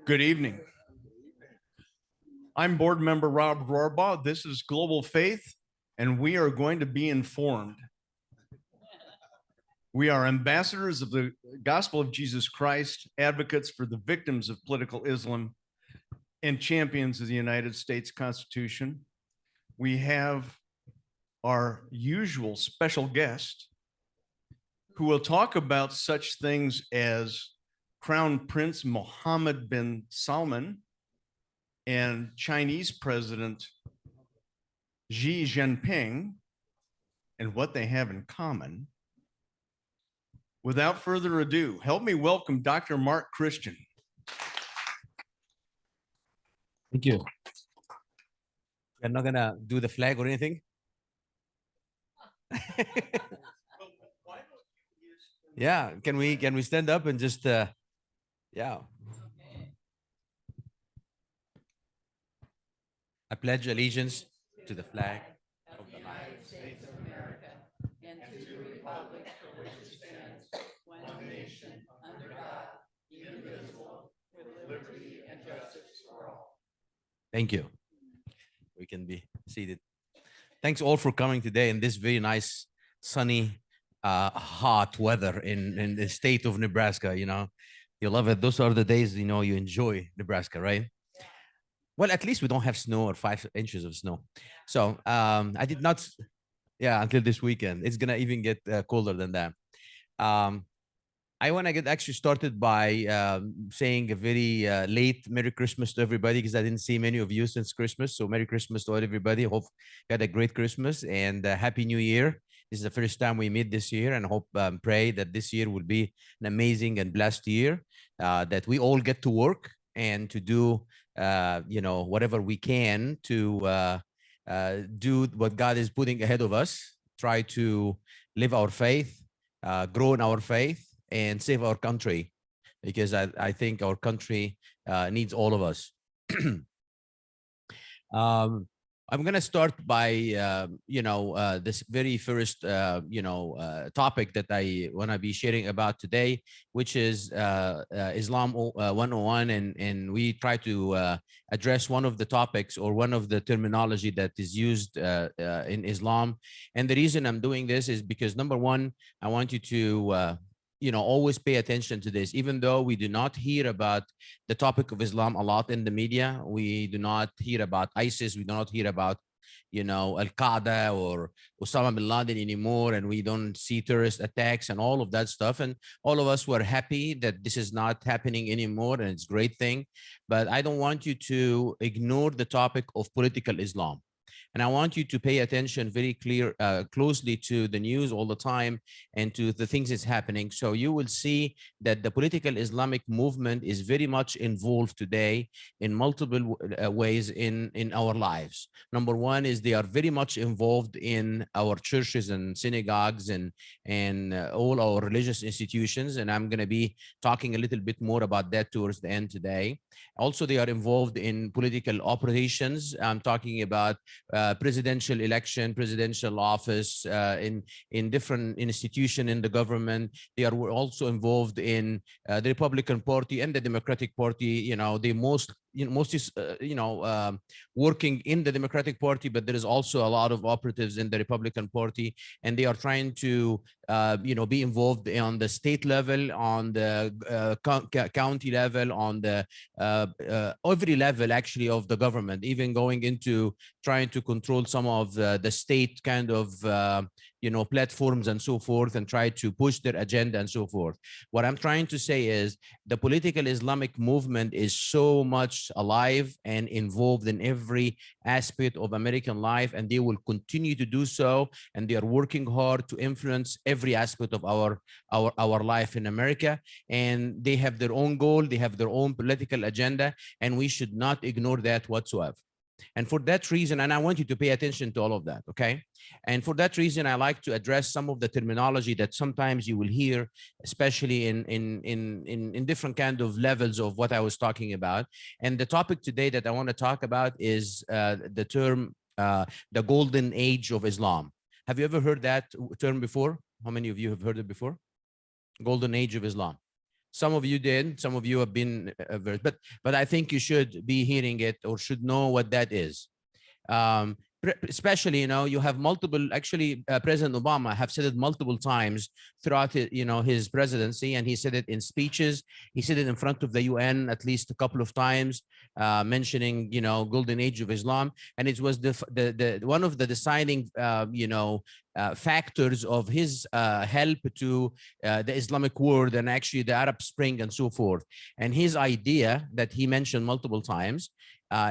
Good evening. I'm board member Rob Rohrbaugh. This is Global Faith, and we are going to be informed. We are ambassadors of the gospel of Jesus Christ, advocates for the victims of political Islam, and champions of the United States Constitution. We have our usual special guest who will talk about such things as Crown Prince Mohammed bin Salman and Chinese President Xi Jinping and what they have in common. Without further ado, help me welcome Dr. Mark Christian. Thank you. You're not gonna do the flag or anything? Yeah, can we stand up and just yeah. I pledge allegiance to the flag of the United States of America and to the republic for which it stands, one nation, under God, indivisible, with liberty and justice for all. Thank you. We can be seated. Thanks all for coming today in this very nice, sunny, hot weather in the state of Nebraska. You know, you love it. Those are the days, you know, you enjoy Nebraska, right? Well, at least we don't have snow or 5 inches of snow. So I did not, yeah, until this weekend. It's gonna even get colder than that. I want to get actually started by saying a very late Merry Christmas to everybody, because I didn't see many of you since Christmas. So Merry Christmas to everybody. Hope you had a great Christmas and Happy New Year. This is the first time we meet this year, and hope pray that this year will be an amazing and blessed year, that we all get to work and to do you know, whatever we can to do what God is putting ahead of us, try to live our faith, grow in our faith, and save our country, because I think our country needs all of us. I'm going to start by, you know, this very first, you know, topic that I want to be sharing about today, which is Islam 101. And we try to address one of the topics or one of the terminology that is used in Islam. And the reason I'm doing this is because, number one, I want you to you know, always pay attention to this. Even though we do not hear about the topic of Islam a lot in the media, we do not hear about ISIS, we do not hear about, you know, Al-Qaeda or Osama bin Laden anymore, and we don't see terrorist attacks and all of that stuff. And all of us were happy that this is not happening anymore, and it's a great thing. But I don't want you to ignore the topic of political Islam. And I want you to pay attention very closely to the news all the time and to the things that's happening. So you will see that the political Islamic movement is very much involved today in multiple ways in our lives. Number one is they are very much involved in our churches and synagogues and all our religious institutions. And I'm going to be talking a little bit more about that towards the end today. Also, they are involved in political operations. I'm talking about presidential election, presidential office, in different institutions in the government. They are also involved in the Republican Party and the Democratic Party. You know, they most is working in the Democratic Party, but there is also a lot of operatives in the Republican Party, and they are trying to be involved on the state level, on the county level, on the every level actually of the government, even going into trying to control some of the state kind of platforms and so forth, and try to push their agenda and so forth. What I'm trying to say is the political Islamic movement is so much alive and involved in every aspect of American life, and they will continue to do so, and they are working hard to influence every aspect of our life in America. And they have their own goal, they have their own political agenda, and we should not ignore that whatsoever. And for that reason, and I want you to pay attention to all of that, okay? And for that reason, I like to address some of the terminology that sometimes you will hear, especially in different kind of levels of what I was talking about. And the topic today that I want to talk about is the term, the golden age of Islam. Have you ever heard that term before? How many of you have heard it before? Golden age of Islam. Some of you did, some of you have been versed, but I think you should be hearing it or should know what that is. Especially, you have multiple, actually, President Obama have said it multiple times throughout his presidency, and he said it in speeches. He said it in front of the UN at least a couple of times, mentioning, golden age of Islam. And it was the one of the deciding, factors of his help to the Islamic world and actually the Arab Spring and so forth. And his idea that he mentioned multiple times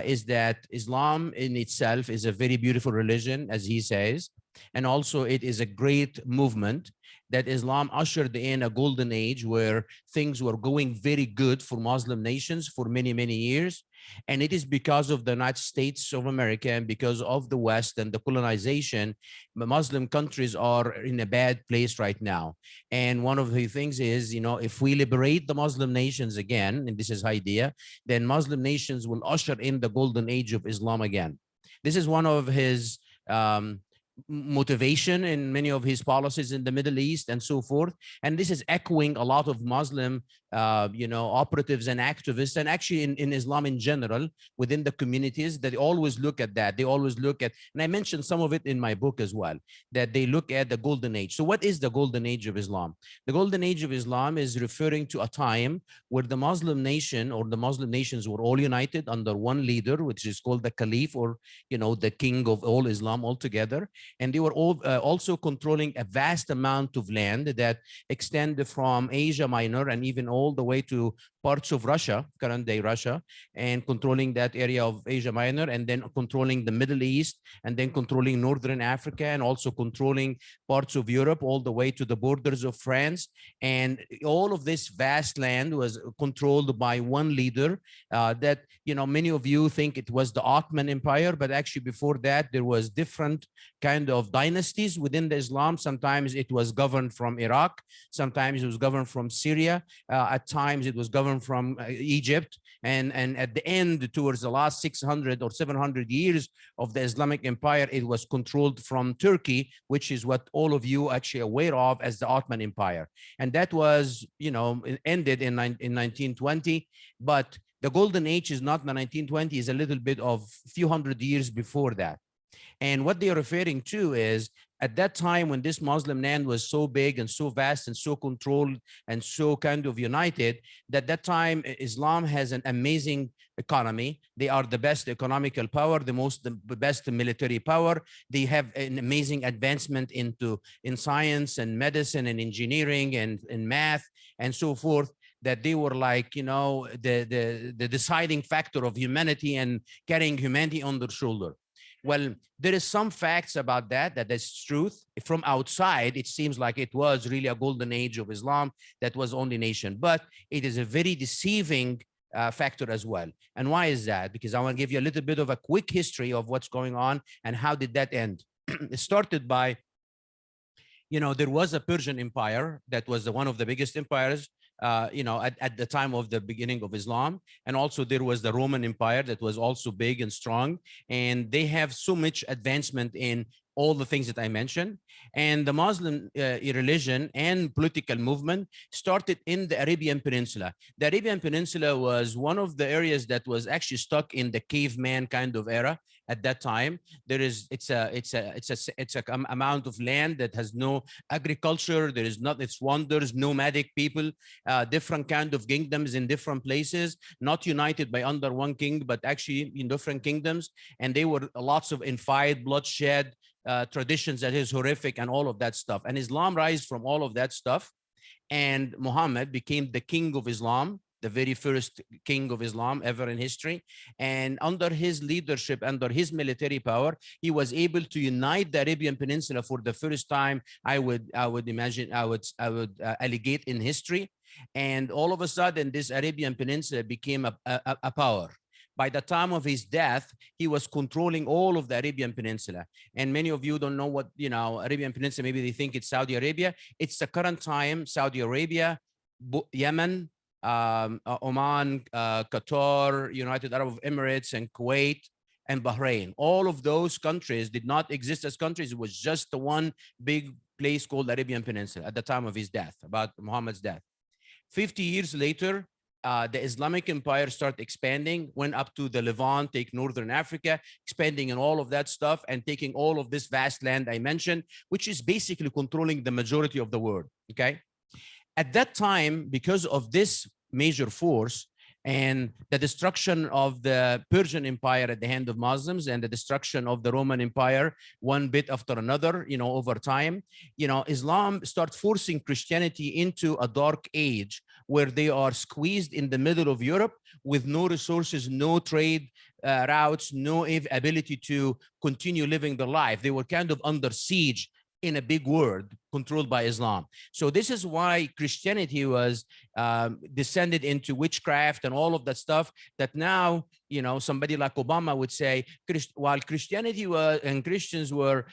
is that Islam in itself is a very beautiful religion, as he says, and also it is a great movement, that Islam ushered in a golden age where things were going very good for Muslim nations for many, many years. And it is because of the United States of America and because of the West and the colonization, Muslim countries are in a bad place right now. And one of the things is, if we liberate the Muslim nations again, and this is idea, then Muslim nations will usher in the golden age of Islam again. This is one of his motivation in many of his policies in the Middle East and so forth. And this is echoing a lot of Muslim operatives and activists, and actually in Islam in general, within the communities, that they always look at that. They always look at, and I mentioned some of it in my book as well, that they look at the golden age. So what is the golden age of Islam? The golden age of Islam is referring to a time where the Muslim nation or the Muslim nations were all united under one leader, which is called the Caliph, or, the king of all Islam altogether. And they were all, also controlling a vast amount of land that extended from Asia Minor and even all the way to parts of Russia, current day Russia, and controlling that area of Asia Minor, and then controlling the Middle East, and then controlling Northern Africa, and also controlling parts of Europe, all the way to the borders of France. And all of this vast land was controlled by one leader that, many of you think it was the Ottoman Empire, but actually before that, there was different kind of dynasties within the Islam. Sometimes it was governed from Iraq, sometimes it was governed from Syria, at times it was governed from Egypt, and at the end, towards the last 600 or 700 years of the Islamic Empire, it was controlled from Turkey, which is what all of you actually aware of as the Ottoman Empire. And that was, ended in 1920, but the golden age is not the 1920s, is a little bit of few hundred years before that. And what they are referring to is, at that time when this Muslim land was so big and so vast and so controlled and so kind of united, that time Islam has an amazing economy. They are the best economical power, the best military power. They have an amazing advancement in science and medicine and engineering and math and so forth, that they were like, the deciding factor of humanity and carrying humanity on their shoulder. Well, there is some facts about that is truth. From outside, it seems like it was really a golden age of Islam that was only nation, but it is a very deceiving factor as well. And why is that? Because I want to give you a little bit of a quick history of what's going on and how did that end. It started by, there was a Persian Empire that was one of the biggest empires at the time of the beginning of Islam. And also there was the Roman Empire that was also big and strong. And they have so much advancement in all the things that I mentioned. And the Muslim religion and political movement started in the Arabian Peninsula. The Arabian Peninsula was one of the areas that was actually stuck in the caveman kind of era. At that time, it's a amount of land that has no agriculture. There is not, it's wanders, nomadic people, different kind of kingdoms in different places, not united by under one king, but actually in different kingdoms. And they were lots of infight, bloodshed, traditions that is horrific and all of that stuff. And Islam rise from all of that stuff. And Muhammad became the king of Islam, the very first king of Islam ever in history. And under his leadership, under his military power, he was able to unite the Arabian Peninsula for the first time, I would imagine, I would allegate in history. And all of a sudden, this Arabian Peninsula became a power. By the time of his death, he was controlling all of the Arabian Peninsula. And many of you don't know what, Arabian Peninsula, maybe they think it's Saudi Arabia. It's the current time, Saudi Arabia, Yemen, Oman, Qatar, United Arab Emirates, and Kuwait, and Bahrain. All of those countries did not exist as countries. It was just the one big place called Arabian Peninsula at the time of his death, about Muhammad's death. 50 years later, the Islamic Empire started expanding, went up to the Levant, take Northern Africa, expanding and all of that stuff, and taking all of this vast land I mentioned, which is basically controlling the majority of the world, okay? At that time, because of this major force and the destruction of the Persian Empire at the hand of Muslims and the destruction of the Roman Empire, one bit after another, over time, Islam started forcing Christianity into a dark age where they are squeezed in the middle of Europe with no resources, no trade routes, no ability to continue living their life. They were kind of under siege in a big world controlled by Islam. So this is why Christianity was descended into witchcraft and all of that stuff that now, somebody like Obama would say, while Christianity and Christians were,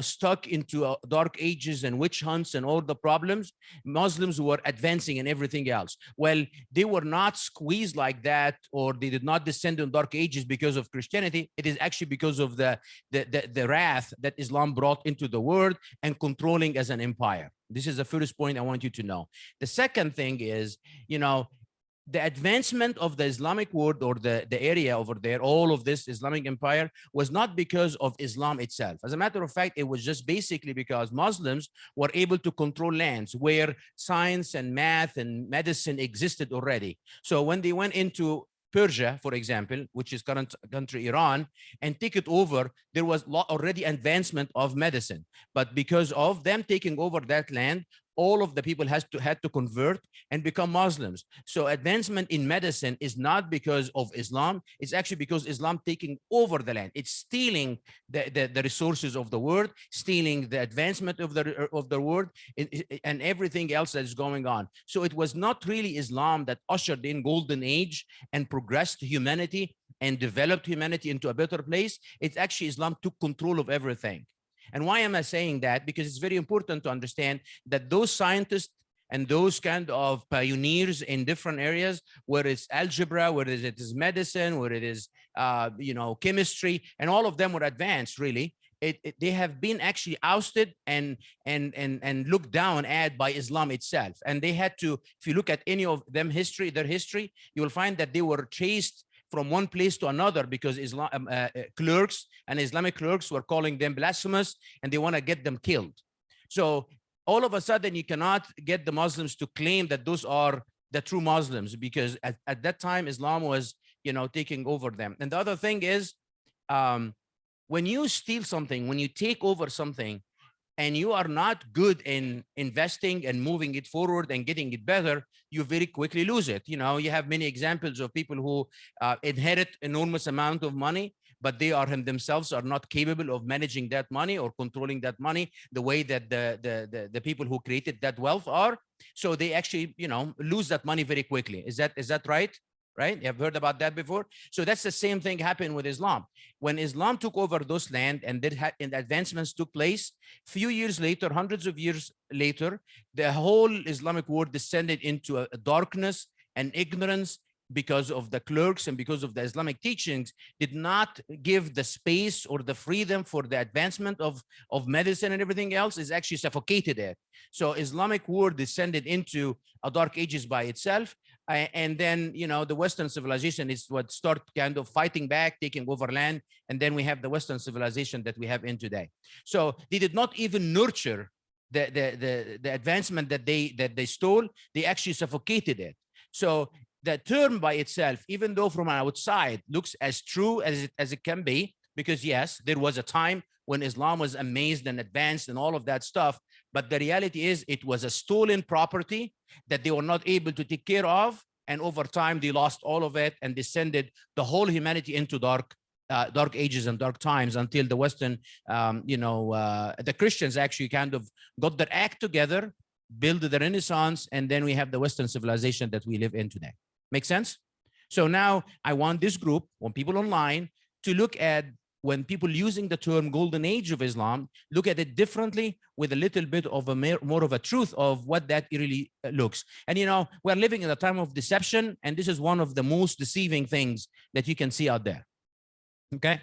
stuck into dark ages and witch hunts and all the problems, Muslims were advancing and everything else. Well, they were not squeezed like that, or they did not descend in dark ages because of Christianity. It is actually because of the wrath that Islam brought into the world and controlling as an empire. This is the first point I want you to know. The second thing is, the advancement of the Islamic world, or the area over there, all of this Islamic empire, was not because of Islam itself. As a matter of fact, it was just basically because Muslims were able to control lands where science and math and medicine existed already. So when they went into Persia, for example, which is current country Iran, and take it over, there was already advancement of medicine. But because of them taking over that land, all of the people had to convert and become Muslims. So advancement in medicine is not because of Islam. It's actually because Islam taking over the land. It's stealing the resources of the world, stealing the advancement of the world, and everything else that is going on. So it was not really Islam that ushered in golden age and progressed humanity and developed humanity into a better place. It's actually Islam took control of everything. And why am I saying that? Because it's very important to understand that those scientists and those kind of pioneers in different areas, whether it's algebra, whether it is medicine, whether it is chemistry, and all of them were advanced, really. They have been actually ousted and looked down at by Islam itself. And they had to, if you look at any of them their history, you will find that they were chased from one place to another because Islam clerks and Islamic clerks were calling them blasphemous, and they want to get them killed. So all of a sudden, you cannot get the Muslims to claim that those are the true Muslims, because at that time, Islam was, taking over them. And the other thing is, when you steal something, when you take over something, and you are not good in investing and moving it forward and getting it better, you very quickly lose it. You have many examples of people who inherit enormous amount of money, but they themselves are not capable of managing that money or controlling that money the way that the people who created that wealth are. So they actually, lose that money very quickly. Is that right? Right? You have heard about that before. So that's the same thing happened with Islam. When Islam took over those land and advancements took place, few years later, hundreds of years later, the whole Islamic world descended into a darkness and ignorance because of the clerks and because of the Islamic teachings did not give the space or the freedom for the advancement of medicine and everything else, is actually suffocated it. So Islamic world descended into a dark ages by itself. And then, the Western civilization is what start kind of fighting back, taking over land. And then we have the Western civilization that we have in today. So they did not even nurture the advancement that they stole. They actually suffocated it. So the term by itself, even though from outside looks as true as it can be, because yes, there was a time when Islam was amazed and advanced and all of that stuff. But the reality is it was a stolen property that they were not able to take care of. And over time, they lost all of it and descended the whole humanity into dark ages and dark times until the Western, the Christians actually kind of got their act together, built the Renaissance, and then we have the Western civilization that we live in today. Make sense? So now I want this group, when people online, to look at when people using the term golden age of Islam, look at it differently with a little bit of a more of a truth of what that really looks. And, you know, we're living in a time of deception, and this is one of the most deceiving things that you can see out there. Okay.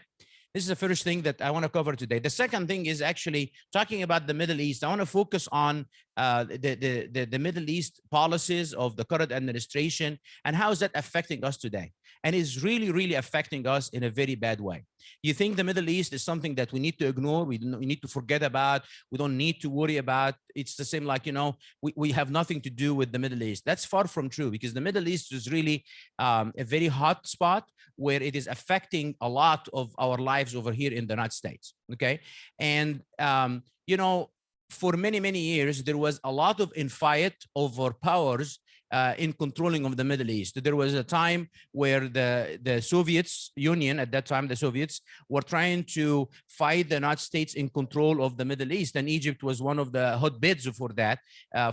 This is the first thing that I want to cover today. The second thing is actually talking about the Middle East. I want to focus on the Middle East policies of the current administration and how is that affecting us today. And is really, really affecting us in a very bad way. You think the Middle East is something that we need to ignore, we need to forget about, we don't need to worry about. It's the same like, you know, we have nothing to do with the Middle East. That's far from true, because the Middle East is really a very hot spot where it is affecting a lot of our lives over here in the United States. Okay. And, you know, for many, many years, there was a lot of infight over powers in controlling of the Middle East. There was a time where the Soviets Union, at that time, the Soviets were trying to fight the United States in control of the Middle East. And Egypt was one of the hotbeds for that,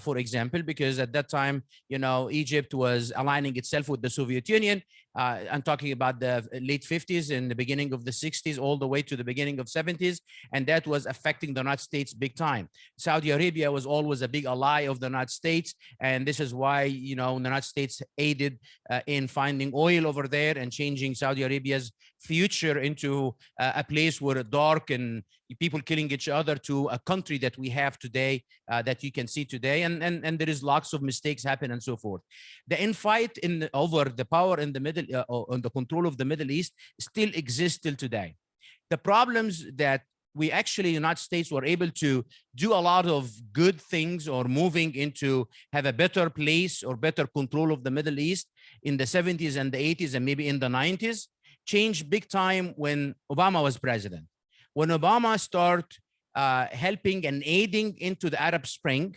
for example, because at that time, you know, Egypt was aligning itself with the Soviet Union. I'm talking about the late 50s and the beginning of the 60s, all the way to the beginning of 70s. And that was affecting the United States big time. Saudi Arabia was always a big ally of the United States. And this is why, you know, the United States aided in finding oil over there and changing Saudi Arabia's future into a place where dark and people killing each other to a country that we have today, that you can see today. And there is lots of mistakes happen and so forth. The infight over the power in the middle, on the control of the Middle East still exists till today. The problems that we actually, United States, were able to do a lot of good things or moving into have a better place or better control of the Middle East in the 70s and the 80s and maybe in the 90s, changed big time when Obama was president. When Obama started helping and aiding into the Arab Spring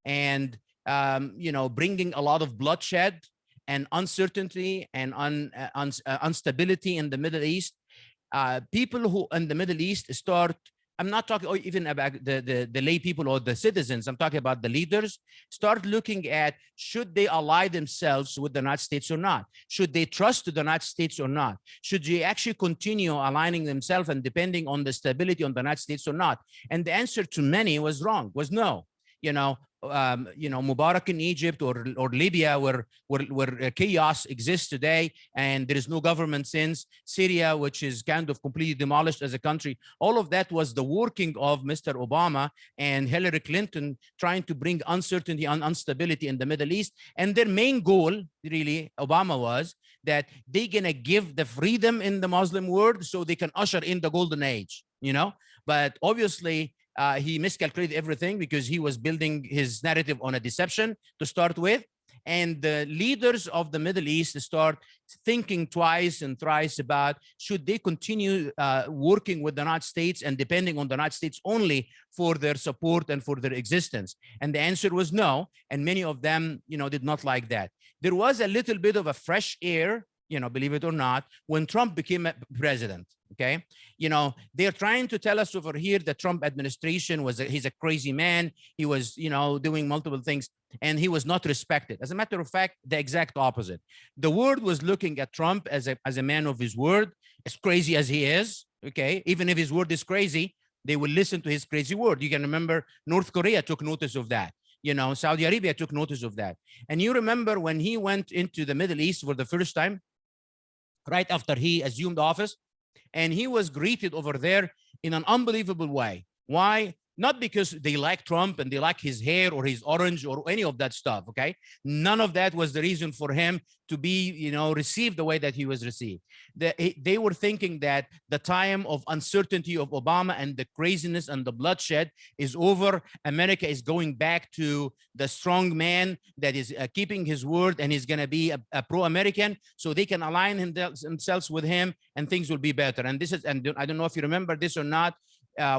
and, you know, bringing a lot of bloodshed and uncertainty and instability in the Middle East, people who in the Middle East start, I'm not talking even about the lay people or the citizens, I'm talking about the leaders, start looking at, should they ally themselves with the United States or not? Should they trust the United States or not? Should they actually continue aligning themselves and depending on the stability on the United States or not? And the answer to many was wrong, was no. You know, Mubarak in Egypt or Libya, where chaos exists today, and there is no government since Syria, which is kind of completely demolished as a country. All of that was the working of Mr. Obama and Hillary Clinton trying to bring uncertainty and instability in the Middle East. And their main goal, really, Obama, was that they're gonna give the freedom in the Muslim world so they can usher in the golden age, you know. But obviously, he miscalculated everything because he was building his narrative on a deception to start with. And the leaders of the Middle East start thinking twice and thrice about, should they continue working with the United States and depending on the United States only for their support and for their existence? And the answer was no. And many of them, you know, did not like that. There was a little bit of a fresh air, you know, believe it or not, when Trump became president. Okay, you know, they're trying to tell us over here the Trump administration he's a crazy man. He was, you know, doing multiple things and he was not respected. As a matter of fact, the exact opposite. The world was looking at Trump as a man of his word, as crazy as he is. Okay, even if his word is crazy, they will listen to his crazy word. You can remember North Korea took notice of that. You know, Saudi Arabia took notice of that. And you remember when he went into the Middle East for the first time, right after he assumed office, and he was greeted over there in an unbelievable way. Why? Not because they like Trump and they like his hair or his orange or any of that stuff, okay? None of that was the reason for him to be, you know, received the way that he was received. They were thinking that the time of uncertainty of Obama and the craziness and the bloodshed is over. America is going back to the strong man that is keeping his word, and he's gonna be a pro-American, so they can align themselves with him and things will be better. And this is, and I don't know if you remember this or not,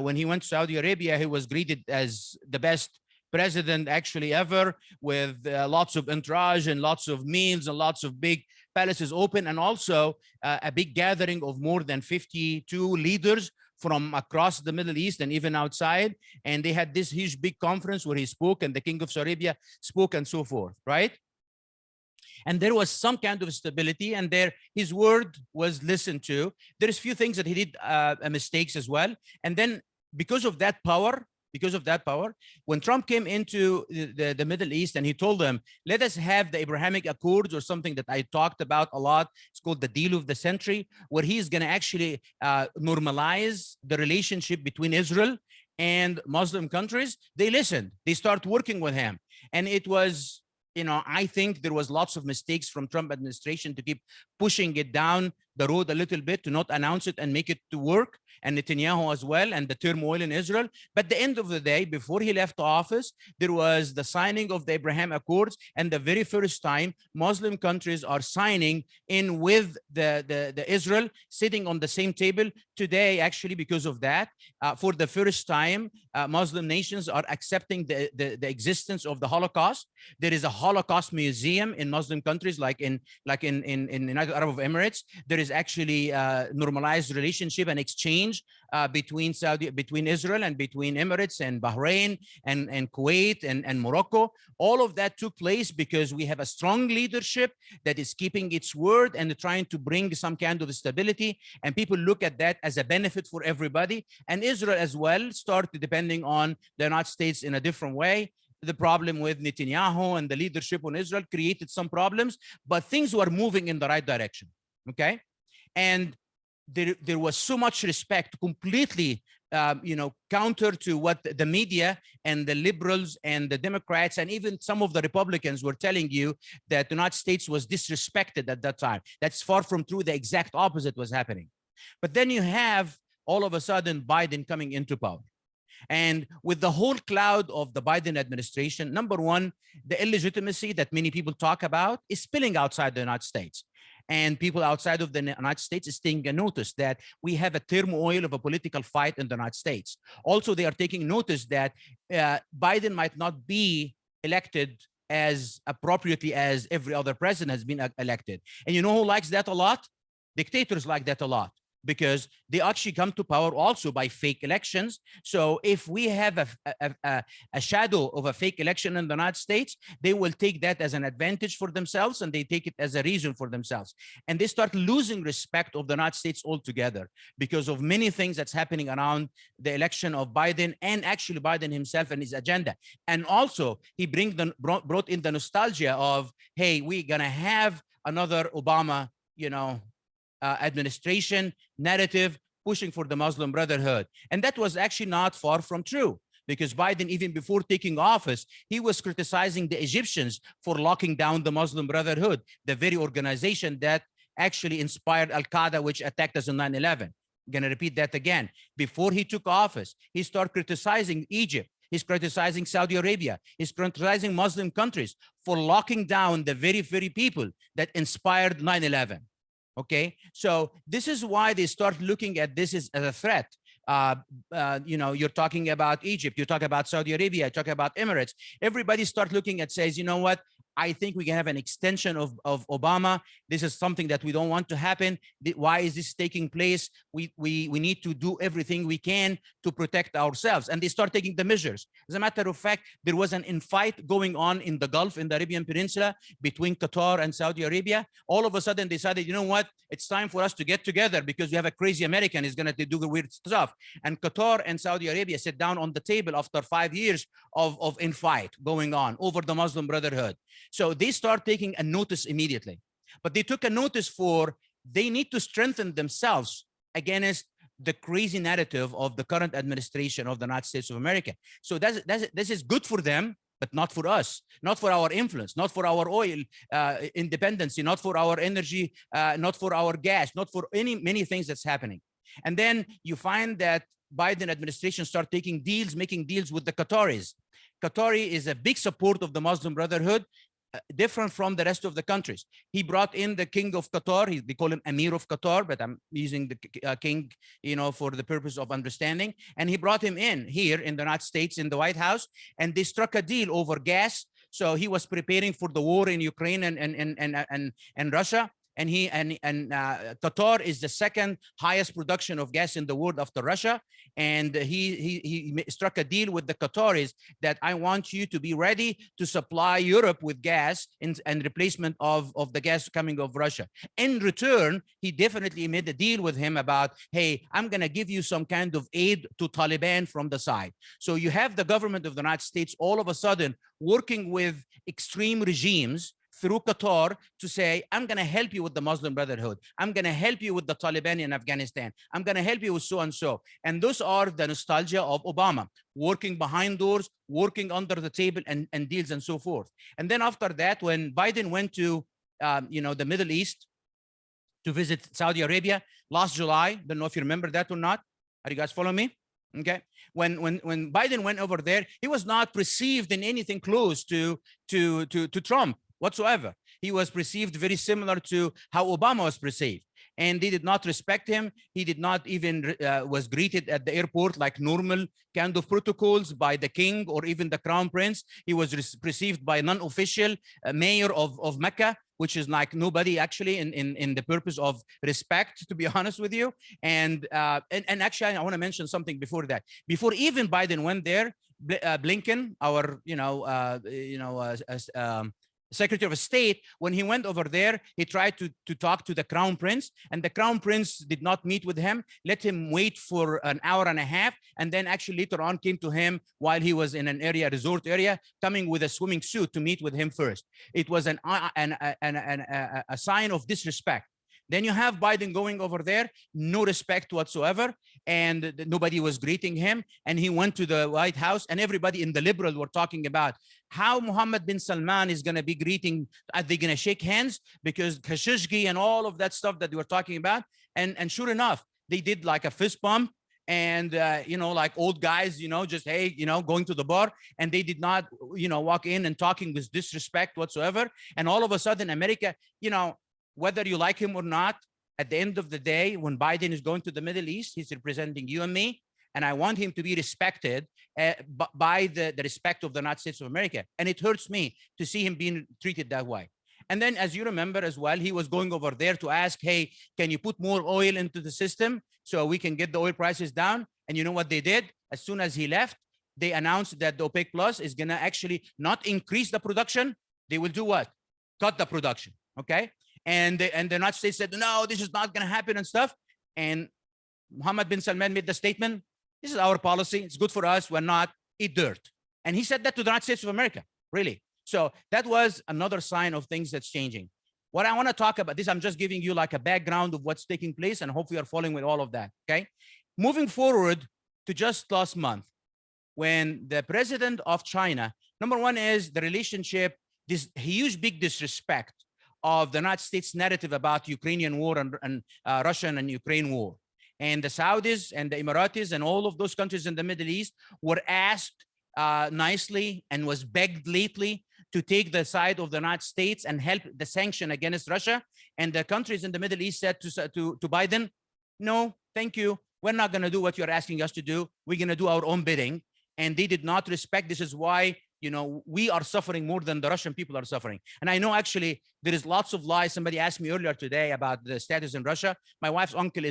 when he went to Saudi Arabia, he was greeted as the best president actually ever, with lots of entourage and lots of meals and lots of big palaces open, and also a big gathering of more than 52 leaders from across the Middle East and even outside. And they had this huge big conference where he spoke and the King of Saudi Arabia spoke and so forth, right? and there was some kind of stability, and there his word was listened to. There's few things that he did mistakes as well, and then because of that power, when Trump came into the Middle East and he told them, let us have the Abrahamic Accords, or something that I talked about a lot. It's called the deal of the century, where he's going to actually normalize the relationship between Israel and Muslim countries. They listened. They start working with him. And it was, I think there was lots of mistakes from Trump administration to keep pushing it down the road a little bit, to not announce it and make it to work, and Netanyahu as well, and the turmoil in Israel. But at the end of the day, before he left office, there was the signing of the Abraham Accords, and the very first time Muslim countries are signing in with the Israel, sitting on the same table today. Actually, because of that, for the first time, Muslim nations are accepting the existence of the Holocaust. There is a Holocaust museum in Muslim countries, like in United Arab Emirates. There is actually normalized relationship and exchange between Israel and between Emirates and Bahrain and Kuwait and Morocco. All of that took place because we have a strong leadership that is keeping its word and trying to bring some kind of stability, and people look at that as a benefit for everybody. And Israel as well started depending on the United States in a different way. The problem with Netanyahu and the leadership on Israel created some problems, but things were moving in the right direction. Okay, and there was so much respect, completely counter to what the media and the liberals and the Democrats and even some of the Republicans were telling you, that the United States was disrespected at that time. That's far from true. The exact opposite was happening. But then you have all of a sudden Biden coming into power. And with the whole cloud of the Biden administration, number one, the illegitimacy that many people talk about is spilling outside the United States. And people outside of the United States is taking a notice that we have a turmoil of a political fight in the United States. Also, they are taking notice that Biden might not be elected as appropriately as every other president has been elected. And you know who likes that a lot? Dictators like that a lot, because they actually come to power also by fake elections. So if we have a shadow of a fake election in the United States, they will take that as an advantage for themselves, and they take it as a reason for themselves. And they start losing respect of the United States altogether because of many things that's happening around the election of Biden, and actually Biden himself and his agenda. And also he brought in the nostalgia of, hey, we're gonna have another Obama, administration narrative pushing for the Muslim Brotherhood. And that was actually not far from true, because Biden, even before taking office, he was criticizing the Egyptians for locking down the Muslim Brotherhood, the very organization that actually inspired Al-Qaeda, which attacked us on 9/11. I'm gonna repeat that again. Before he took office, he started criticizing Egypt. He's criticizing Saudi Arabia. He's criticizing Muslim countries for locking down the very, very people that inspired 9/11. Okay, so this is why they start looking at this as a threat. You're talking about Egypt, you talk about Saudi Arabia, you talk about Emirates. Everybody start looking at, says, you know what? I think we can have an extension of Obama. This is something that we don't want to happen. Why is this taking place? We need to do everything we can to protect ourselves. And they start taking the measures. As a matter of fact, there was an infight going on in the Gulf, in the Arabian Peninsula, between Qatar and Saudi Arabia. All of a sudden, they decided, you know what? It's time for us to get together because we have a crazy American who's going to do the weird stuff. And Qatar and Saudi Arabia sit down on the table after 5 years of infight going on over the Muslim Brotherhood. So they start taking a notice immediately. But they took a notice they need to strengthen themselves against the crazy narrative of the current administration of the United States of America. So this is good for them, but not for us, not for our influence, not for our oil independency, not for our energy, not for our gas, not for many things that's happening. And then you find that Biden administration start making deals with the Qataris. Qatari is a big support of the Muslim Brotherhood, different from the rest of the countries. He brought in the king of Qatar. They call him Emir of Qatar, but I'm using the king, for the purpose of understanding. And he brought him in here in the United States, in the White House, and they struck a deal over gas. So he was preparing for the war in Ukraine and Russia. and Qatar is the second highest production of gas in the world after Russia. And he struck a deal with the Qataris that I want you to be ready to supply Europe with gas and replacement of the gas coming of Russia. In return, he definitely made a deal with him about, hey, I'm going to give you some kind of aid to Taliban from the side. So you have the government of the United States all of a sudden working with extreme regimes through Qatar to say, I'm going to help you with the Muslim Brotherhood. I'm going to help you with the Taliban in Afghanistan. I'm going to help you with so and so. And those are the nostalgia of Obama, working behind doors, working under the table and deals and so forth. And then after that, when Biden went to the Middle East to visit Saudi Arabia last July, don't know if you remember that or not. Are you guys following me? Okay. When Biden went over there, he was not perceived in anything close to Trump whatsoever. He was perceived very similar to how Obama was perceived. And they did not respect him. He did not even was greeted at the airport like normal kind of protocols by the king or even the crown prince. He was perceived by non-official mayor of Mecca, which is like nobody actually in the purpose of respect, to be honest with you. And actually, I want to mention something before that. Before even Biden went there, Blinken, our Secretary of State, when he went over there, he tried to talk to the crown prince, and the crown prince did not meet with him, let him wait for an hour and a half, and then actually later on came to him while he was in an area, resort area, coming with a swimming suit to meet with him first. It was a sign of disrespect. Then you have Biden going over there, no respect whatsoever, and nobody was greeting him. And he went to the White House, and everybody in the liberal were talking about how Mohammed bin Salman is going to be greeting. Are they going to shake hands? Because Khashoggi and all of that stuff that they were talking about. And sure enough, they did like a fist bump. And, like old guys, just, hey, going to the bar, and they did not, walk in and talking with disrespect whatsoever. And all of a sudden, America, whether you like him or not, at the end of the day, when Biden is going to the Middle East, he's representing you and me. And I want him to be respected by the respect of the United States of America. And it hurts me to see him being treated that way. And then, as you remember as well, he was going over there to ask, hey, can you put more oil into the system so we can get the oil prices down? And you know what they did? As soon as he left, they announced that the OPEC Plus is going to actually not increase the production. They will do what? Cut the production. Okay. And the United States said, no, this is not going to happen and stuff. And Mohammed bin Salman made the statement, this is our policy. It's good for us. We're not eat dirt. And he said that to the United States of America, really. So that was another sign of things that's changing. What I want to talk about this, I'm just giving you like a background of what's taking place, and hopefully you're following with all of that, okay? Moving forward to just last month, when the president of China, number one is the relationship, this huge, big disrespect of the United States narrative about Ukrainian war and Russian and Ukraine war. And the Saudis and the Emiratis and all of those countries in the Middle East were asked nicely and was begged lately to take the side of the United States and help the sanction against Russia. And the countries in the Middle East said to Biden, no, thank you. We're not going to do what you're asking us to do. We're going to do our own bidding. And they did not respect. This is why we are suffering more than the Russian people are suffering. And I know actually there is lots of lies. Somebody asked me earlier today about the status in Russia. My wife's uncle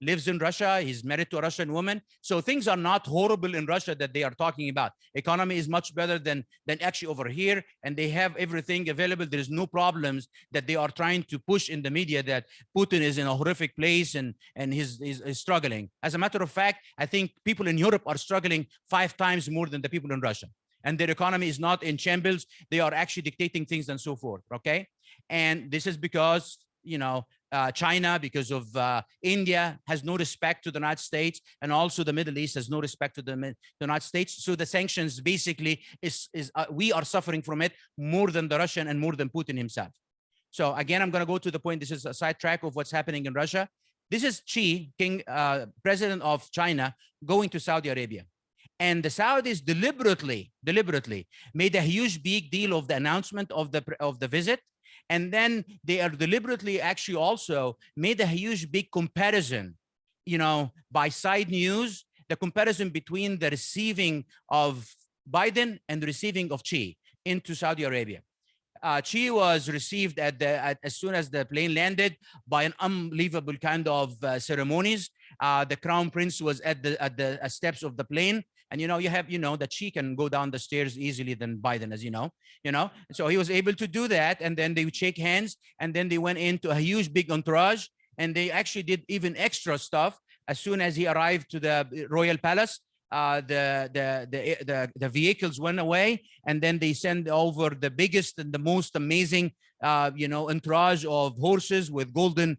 lives in Russia. He's married to a Russian woman. So things are not horrible in Russia that they are talking about. Economy is much better than actually over here. And they have everything available. There is no problems that they are trying to push in the media that Putin is in a horrific place and he's struggling. As a matter of fact, I think people in Europe are struggling 5 times more than the people in Russia. And their economy is not in shambles. They are actually dictating things and so forth, okay? And this is because, China, because of India has no respect to the United States, and also the Middle East has no respect to the United States. So the sanctions basically we are suffering from it more than the Russian and more than Putin himself. So again, I'm gonna go to the point. This is a sidetrack of what's happening in Russia. This is Xi, president of China, going to Saudi Arabia. And the Saudis deliberately made a huge big deal of the announcement of the visit. And then they are deliberately actually also made a huge big comparison, by side news, the comparison between the receiving of Biden and the receiving of Xi into Saudi Arabia. She was received as soon as the plane landed by an unbelievable kind of ceremonies. The crown prince was at the steps of the plane, and you know that she can go down the stairs easily than Biden, as you know. So he was able to do that, and then they would shake hands, and then they went into a huge big entourage, and they actually did even extra stuff. As soon as he arrived to the royal palace, the vehicles went away, and then they sent over the biggest and the most amazing entourage of horses with golden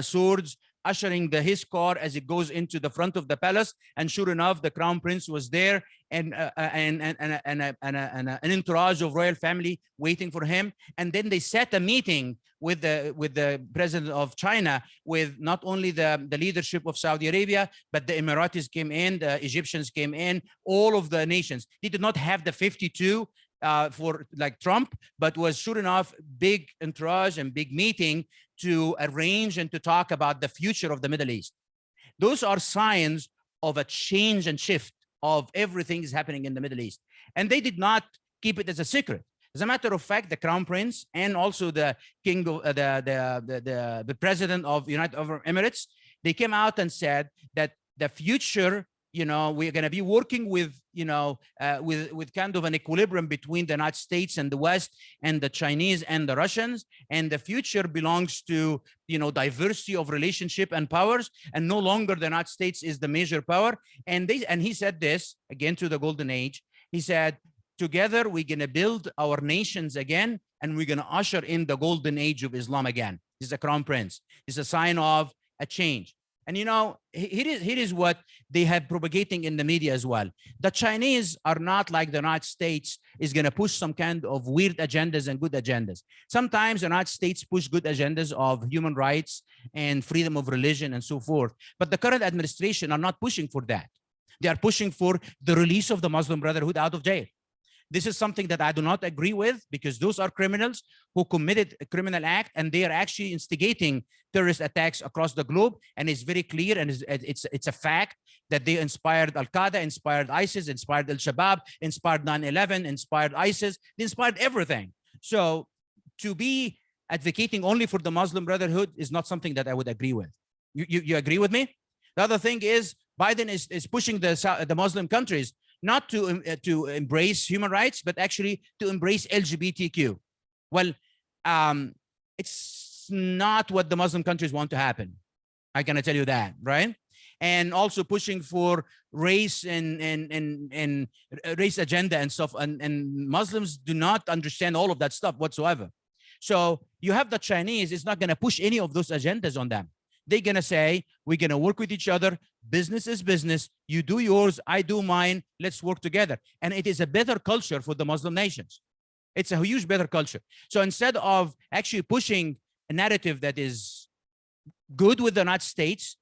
swords, ushering his car as it goes into the front of the palace. And sure enough, the crown prince was there, and an entourage of royal family waiting for him. And then they set a meeting with the president of China, with not only the leadership of Saudi Arabia, but the Emiratis came in, the Egyptians came in, all of the nations. They did not have the 52 for like Trump, but was sure enough big entourage and big meeting to arrange and to talk about the future of the Middle East. Those are signs of a change and shift of everything is happening in the Middle East. And they did not keep it as a secret. As a matter of fact, the crown prince and also the king of the president of United Arab Emirates, they came out and said that the future, we're going to be working with, with kind of an equilibrium between the United States and the West and the Chinese and the Russians. And the future belongs to, diversity of relationship and powers. And no longer the United States is the major power. And he said this again to the golden age. He said, together, we're going to build our nations again, and we're going to usher in the golden age of Islam again. He's a crown prince. It's a sign of a change. And here is what they have propagating in the media as well. The Chinese are not like the United States is going to push some kind of weird agendas and good agendas. Sometimes the United States push good agendas of human rights and freedom of religion and so forth. But the current administration are not pushing for that. They are pushing for the release of the Muslim Brotherhood out of jail. This is something that I do not agree with, because those are criminals who committed a criminal act, and they are actually instigating terrorist attacks across the globe. And it's very clear, and it's a fact that they inspired Al-Qaeda, inspired ISIS, inspired Al-Shabaab, inspired 9/11, inspired ISIS. They inspired everything. So to be advocating only for the Muslim Brotherhood is not something that I would agree with. You agree with me? The other thing is Biden is pushing the Muslim countries not to embrace human rights, but actually to embrace LGBTQ. Well, it's not what the Muslim countries want to happen. I can tell you that, right? And also pushing for race and race agenda and stuff. And Muslims do not understand all of that stuff whatsoever. So you have the Chinese is not going to push any of those agendas on them. They're going to say, we're going to work with each other. Business is business. You do yours, I do mine. Let's work together. And it is a better culture for the Muslim nations. It's a huge better culture. So instead of actually pushing a narrative that is good with the United States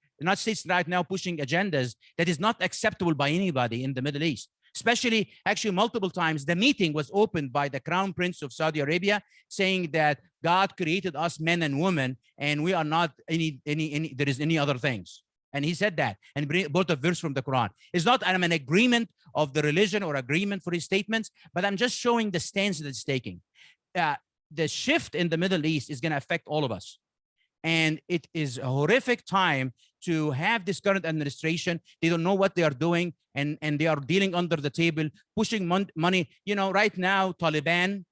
right now pushing agendas that is not acceptable by anybody in the Middle East. Especially, actually, multiple times, the meeting was opened by the Crown Prince of Saudi Arabia, saying that God created us men and women, and we are not there is any other things. And he said that, and brought a verse from the Quran. It's not I'm an agreement of the religion or agreement for his statements, but I'm just showing the stance that it's taking. The shift in the Middle East is going to affect all of us. And it is a horrific time to have this current administration. They don't know what they are doing, and they are dealing under the table, pushing money. Right now, Taliban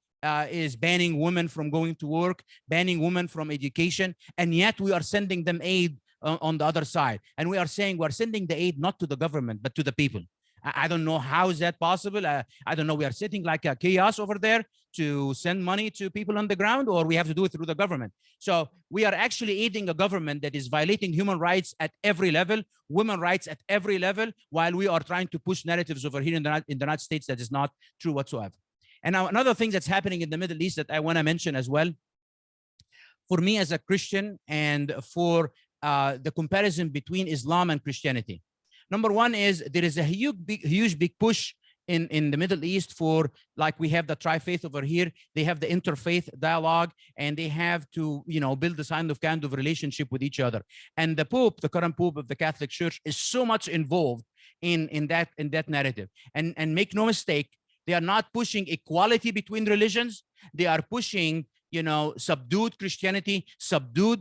is banning women from going to work, banning women from education, and yet we are sending them aid on the other side. And we are saying we're sending the aid not to the government, but to the people. I don't know how is that possible. I don't know. We are sitting like a chaos over there to send money to people on the ground, or we have to do it through the government. So we are actually aiding a government that is violating human rights at every level, women rights at every level, while we are trying to push narratives over here in the United States that is not true whatsoever. And now another thing that's happening in the Middle East that I want to mention as well, for me as a Christian and for the comparison between Islam and Christianity. Number one is there is a huge big push in the Middle East for, like we have the tri-faith over here, they have the interfaith dialogue, and they have to, build this kind of relationship with each other. And the Pope, the current Pope of the Catholic Church, is so much involved in that narrative. And make no mistake, They are not pushing equality between religions. They are pushing, subdued Christianity, subdued,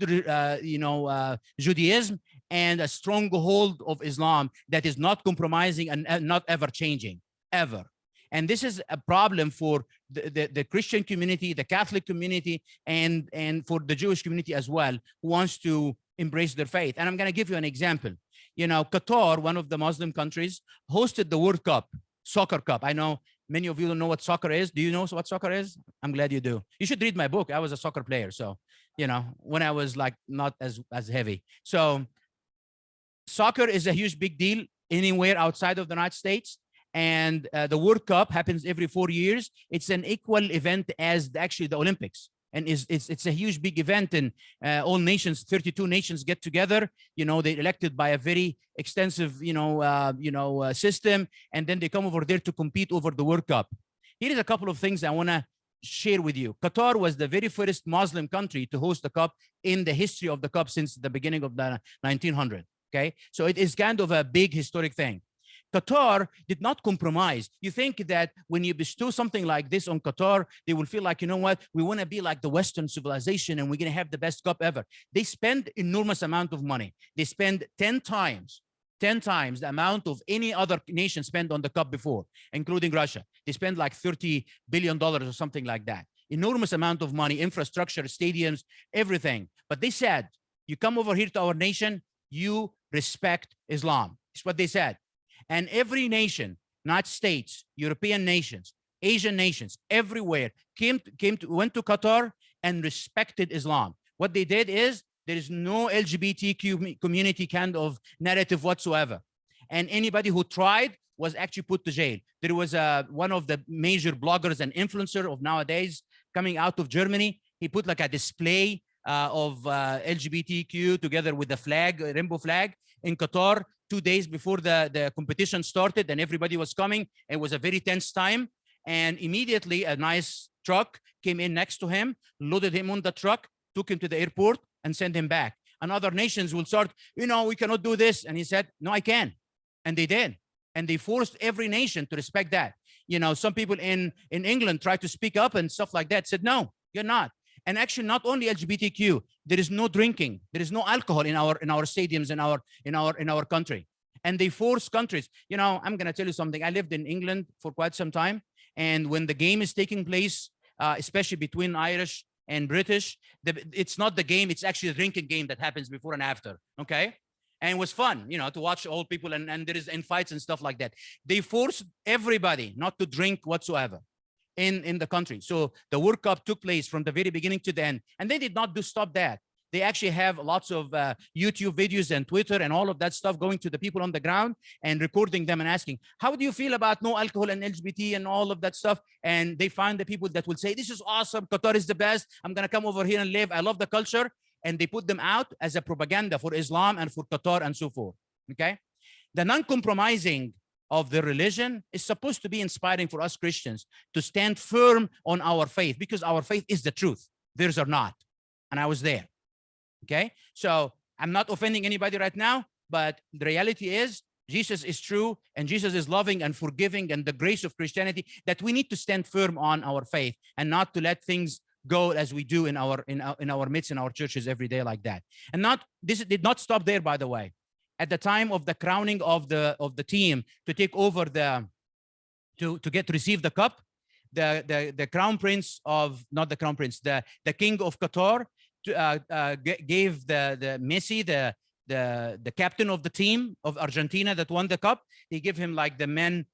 Judaism, and a stronghold of Islam that is not compromising and not ever changing, ever. And this is a problem for the Christian community, the Catholic community, and for the Jewish community as well, who wants to embrace their faith. And I'm going to give you an example. Qatar, one of the Muslim countries, hosted the World Cup, Soccer Cup. I know many of you don't know what soccer is. Do you know what soccer is? I'm glad you do. You should read my book. I was a soccer player. So, when I was like not as heavy. So soccer is a huge big deal anywhere outside of the United States. And the World Cup happens every 4 years. It's an equal event as actually the Olympics. And it's a huge big event, and all nations, 32 nations get together. They're elected by a very extensive, system, and then they come over there to compete over the World Cup. Here is a couple of things I want to share with you. Qatar was the very first Muslim country to host the Cup in the history of the Cup since the beginning of the 1900s. Okay, so it is kind of a big historic thing. Qatar did not compromise. You think that when you bestow something like this on Qatar, they will feel like, we want to be like the Western civilization and we're going to have the best cup ever. They spend enormous amount of money. They spend 10 times the amount of any other nation spent on the cup before, including Russia. They spend like $30 billion or something like that. Enormous amount of money, infrastructure, stadiums, everything. But they said, you come over here to our nation, you respect Islam. It's what they said. And every nation, United States, European nations, Asian nations, everywhere went to Qatar and respected Islam. What they did is there is no LGBTQ community kind of narrative whatsoever. And anybody who tried was actually put to jail. There was one of the major bloggers and influencer of nowadays coming out of Germany. He put like a display of LGBTQ together with the flag, rainbow flag in Qatar 2 days before the competition started, and everybody was coming. It was a very tense time. And immediately a nice truck came in next to him, loaded him on the truck, took him to the airport and sent him back. And other nations will start, we cannot do this. And he said, no, I can. And they did. And they forced every nation to respect that. Some people in England tried to speak up and stuff like that, said, no, you're not. And actually, not only LGBTQ, there is no drinking, there is no alcohol in our stadiums, in our country. And they force countries. I'm going to tell you something. I lived in England for quite some time, and when the game is taking place, especially between Irish and British, it's not the game; it's actually a drinking game that happens before and after. Okay. And it was fun, to watch old people and there is fights and stuff like that. They forced everybody not to drink whatsoever in the country. So the World Cup took place from the very beginning to the end. And they did not stop that. They actually have lots of YouTube videos and Twitter and all of that stuff going to the people on the ground and recording them and asking, how do you feel about no alcohol and LGBT and all of that stuff? And they find the people that will say, this is awesome. Qatar is the best. I'm going to come over here and live. I love the culture. And they put them out as a propaganda for Islam and for Qatar and so forth. Okay. The non-compromising of the religion is supposed to be inspiring for us Christians to stand firm on our faith, because our faith is the truth. Theirs are not. And I was there. Okay. So I'm not offending anybody right now, but the reality is Jesus is true and Jesus is loving and forgiving, and the grace of Christianity, that we need to stand firm on our faith and not to let things go as we do in our midst, in our churches every day like that. And this did not stop there, by the way. At the time of the crowning of the team to take over to receive the cup, the crown prince of, not the crown prince, the king of Qatar gave the Messi, the captain of the team of Argentina that won the cup. He gave him like the men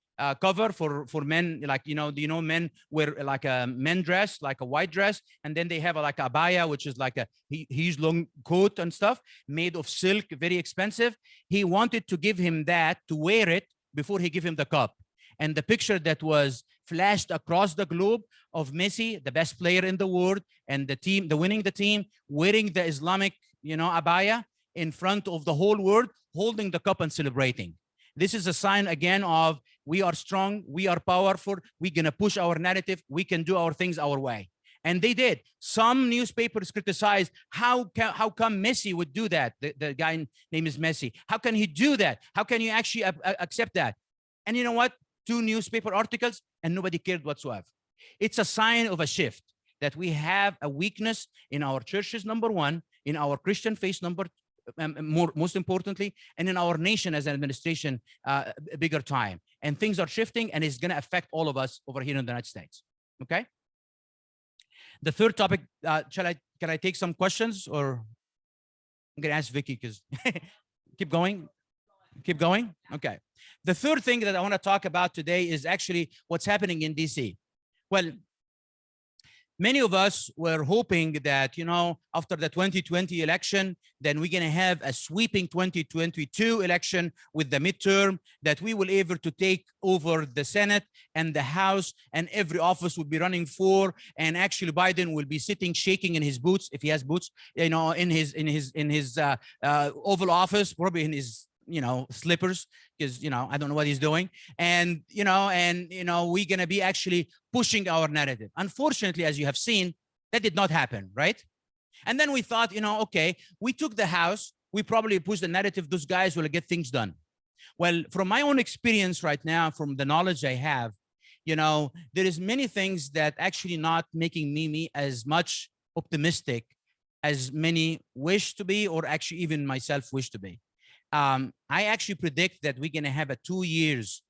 cover for men, like men wear like a men dress, like a white dress, and then they have like a abaya, which is like a huge long coat and stuff made of silk, very expensive. He wanted to give him that to wear it before he gave him the cup. And the picture that was flashed across the globe of Messi, the best player in the world, and the winning team wearing the Islamic abaya in front of the whole world, holding the cup and celebrating. This is a sign again of we are strong, we are powerful, we're going to push our narrative, we can do our things our way. And they did. Some newspapers criticized how come Messi would do that. The guy name is Messi. How can he do that? How can you actually accept that? And you know what? 2 newspaper articles, and nobody cared whatsoever. It's a sign of a shift that we have a weakness in our churches, number one, in our Christian faith, most importantly, and in our nation as an administration, bigger time. And things are shifting, and it's going to affect all of us over here in the United States. Okay. The third topic, can I take some questions, or I'm going to ask Vicky because keep going. Keep going. Okay. The third thing that I want to talk about today is actually what's happening in DC. Well, many of us were hoping that, you know, after the 2020 election, then we're going to have a sweeping 2022 election with the midterm, that we will be able to take over the Senate and the House, and every office will be running for, and actually Biden will be sitting shaking in his boots, if he has boots, you know, in his Oval Office, probably in his, you know, slippers, because, you know, I don't know what he's doing. And, you know, we're going to be actually pushing our narrative. Unfortunately, as you have seen, that did not happen, right? And then we thought, you know, okay, we took the House, we probably pushed the narrative, those guys will get things done. Well, from my own experience right now, from the knowledge I have, you know, there is many things that actually not making me as much optimistic as many wish to be, or actually even myself wish to be. I actually predict that we're going to have 2 years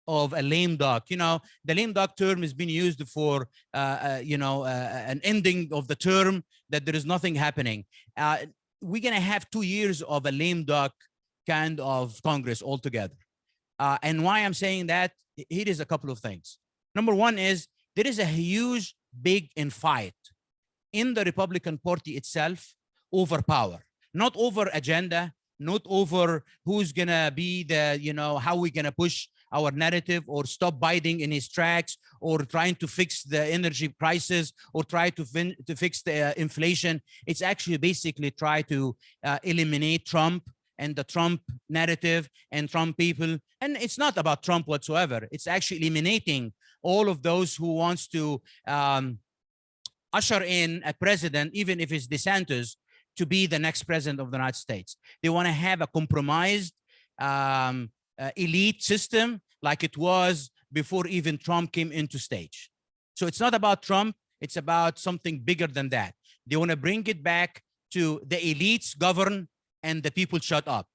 of a lame duck. You know, the lame duck term has been used for, an ending of the term, that there is nothing happening. We're going to have 2 years of a lame duck kind of Congress altogether. And why I'm saying that, here is a couple of things. Number one is there is a huge, big fight in the Republican Party itself over power, not over agenda, not over who's gonna be the, you know, how we're gonna push our narrative, or stop Biden in his tracks, or trying to fix the energy prices, or try to fix the inflation. It's actually basically try to eliminate Trump and the Trump narrative and Trump people. And it's not about Trump whatsoever. It's actually eliminating all of those who wants to usher in a president, even if it's DeSantis, to be the next president of the United States. They want to have a compromised elite system like it was before even Trump came into stage. So it's not about Trump, it's about something bigger than that. They want to bring it back to the elites govern and the people shut up.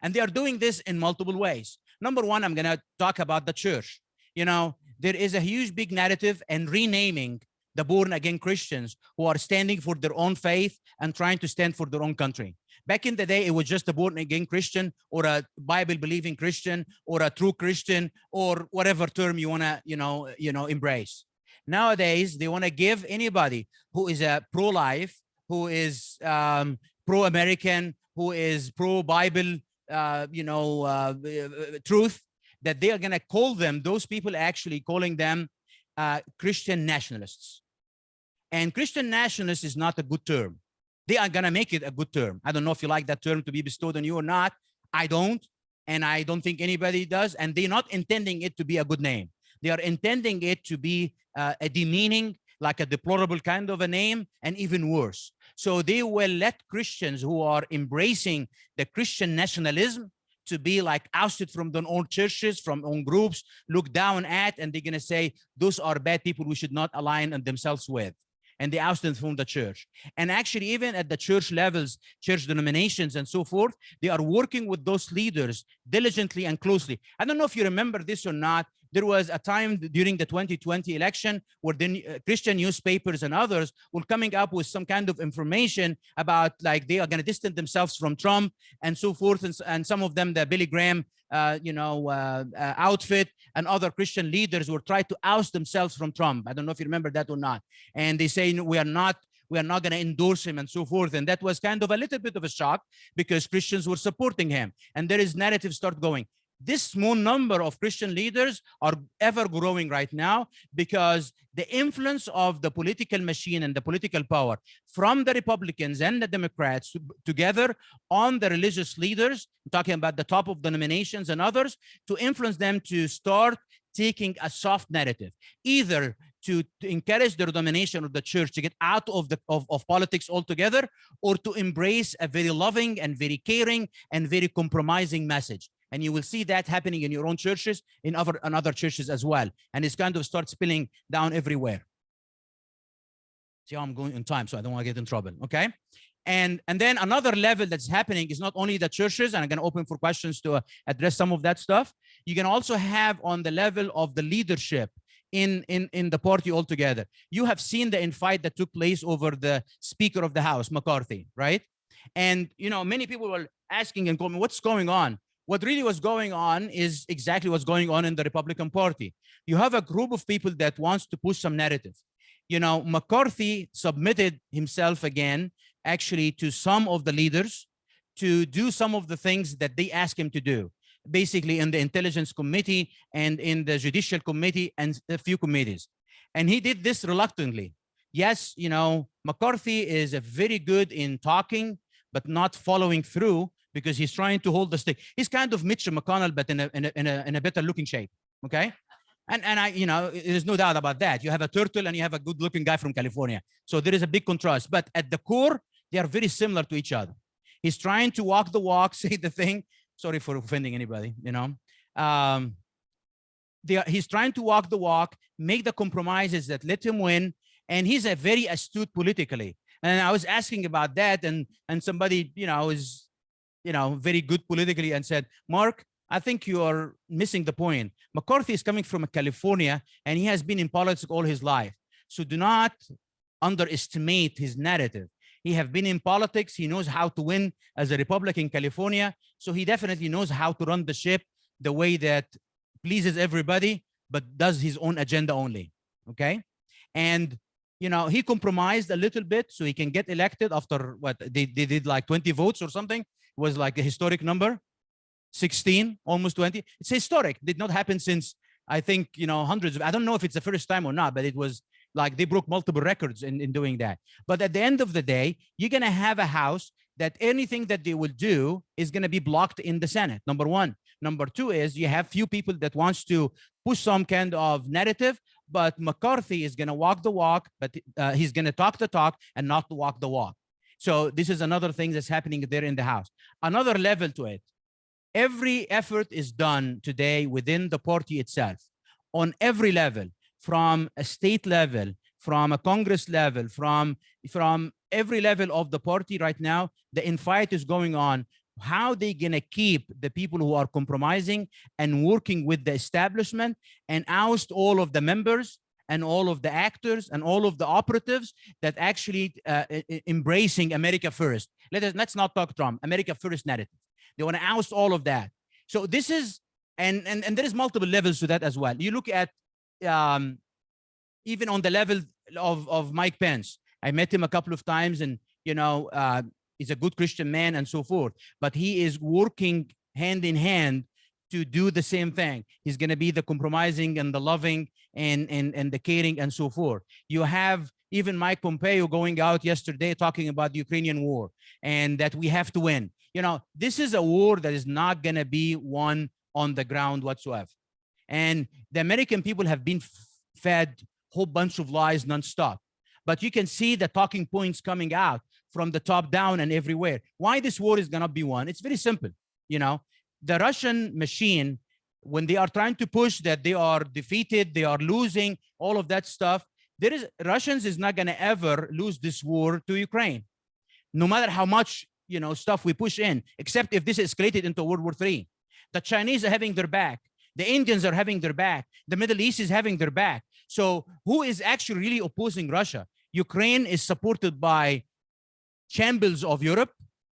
And they are doing this in multiple ways. Number one, I'm going to talk about the church. You know, there is a huge, big narrative and renaming the born-again Christians who are standing for their own faith and trying to stand for their own country. Back in the day, it was just a born-again Christian, or a Bible-believing Christian, or a true Christian, or whatever term you want to, embrace. Nowadays, they want to give anybody who is a pro-life, who is pro-American, who is pro-Bible, truth, that they are going to call them, those people actually calling them Christian nationalists. And Christian nationalist is not a good term. They are going to make it a good term. I don't know if you like that term to be bestowed on you or not. I don't. And I don't think anybody does. And they're not intending it to be a good name. They are intending it to be a demeaning, like a deplorable kind of a name, and even worse. So they will let Christians who are embracing the Christian nationalism to be like ousted from their own churches, from own groups, looked down at, and they're going to say, those are bad people we should not align themselves with. And they oust them from the church. And actually, even at the church levels, church denominations and so forth, they are working with those leaders diligently and closely. I don't know if you remember this or not. There was a time during the 2020 election where the Christian newspapers and others were coming up with some kind of information about, like, they are going to distance themselves from Trump and so forth. And some of them, the Billy Graham, outfit, and other Christian leaders were trying to oust themselves from Trump. I don't know if you remember that or not. And they say, we are not going to endorse him and so forth. And that was kind of a little bit of a shock because Christians were supporting him. And there is narrative start going. This small number of Christian leaders are ever growing right now because the influence of the political machine and the political power from the Republicans and the Democrats together on the religious leaders, talking about the top of denominations and others, to influence them to start taking a soft narrative, either to encourage the domination of the church to get out of politics altogether, or to embrace a very loving and very caring and very compromising message. And you will see that happening in your own churches, in other churches as well. And it's kind of start spilling down everywhere. See how I'm going in time, so I don't want to get in trouble, okay? And then another level that's happening is not only the churches, and I'm going to open for questions to address some of that stuff. You can also have on the level of the leadership in the party altogether. You have seen the infight that took place over the Speaker of the House, McCarthy, right? And, you know, many people were asking and going, what's going on? What really was going on is exactly what's going on in the Republican Party. You have a group of people that wants to push some narrative. You know, McCarthy submitted himself again, actually, to some of the leaders to do some of the things that they asked him to do, basically in the Intelligence Committee and in the Judicial Committee and a few committees. And he did this reluctantly. Yes, you know, McCarthy is very good in talking, but not following through, because he's trying to hold the stick. He's kind of Mitch McConnell, but in a better looking shape, okay? And I, you know, there's no doubt about that. You have a turtle and you have a good looking guy from California. So there is a big contrast, but at the core, they are very similar to each other. He's trying to walk the walk, say the thing. Sorry for offending anybody, you know. He's trying to walk the walk, make the compromises that let him win. And he's a very astute politically. And I was asking about that, and somebody, you know, is, you know, very good politically and said, Mark, I think you are missing the point. McCarthy is coming from California and he has been in politics all his life. So do not underestimate his narrative. He have been in politics. He knows how to win as a Republican in California. So he definitely knows how to run the ship the way that pleases everybody, but does his own agenda only, okay? And, you know, he compromised a little bit so he can get elected after what, they did like 20 votes or something. It was like a historic number. 16, almost 20. It's historic. Did not happen since, I think, you know, hundreds of, I don't know if it's the first time or not, but it was like they broke multiple records in doing that. But at the end of the day, you're going to have a house that anything that they will do is going to be blocked in the Senate, number one. Number two is you have few people that wants to push some kind of narrative, but McCarthy is going to walk the walk, but he's going to talk the talk and not walk the walk. So this is another thing that's happening there in the House. Another level to it. Every effort is done today within the party itself, on every level, from a state level, from a Congress level, from every level of the party right now. The infight is going on. How they gonna keep the people who are compromising and working with the establishment and oust all of the members and all of the actors and all of the operatives that actually embracing America first. Let's not talk Trump, America first narrative. They want to oust all of that. So this is, and there is multiple levels to that as well. You look at even on the level of Mike Pence. I met him a couple of times, and you know, he's a good Christian man and so forth. But he is working hand in hand to do the same thing. He's going to be the compromising and the loving and the caring and so forth. You have even Mike Pompeo going out yesterday talking about the Ukrainian war and that we have to win. You know, this is a war that is not going to be won on the ground whatsoever. And the American people have been fed a whole bunch of lies nonstop. But you can see the talking points coming out from the top down and everywhere. Why this war is going to be won? It's very simple. You know, the Russian machine, when they are trying to push that they are defeated, they are losing, all of that stuff, Russians is not going to ever lose this war to Ukraine, no matter how much, you know, stuff we push in, except if this escalated into World War III. The Chinese are having their back. The Indians are having their back. The Middle East is having their back. So who is actually really opposing Russia? Ukraine is supported by champions of Europe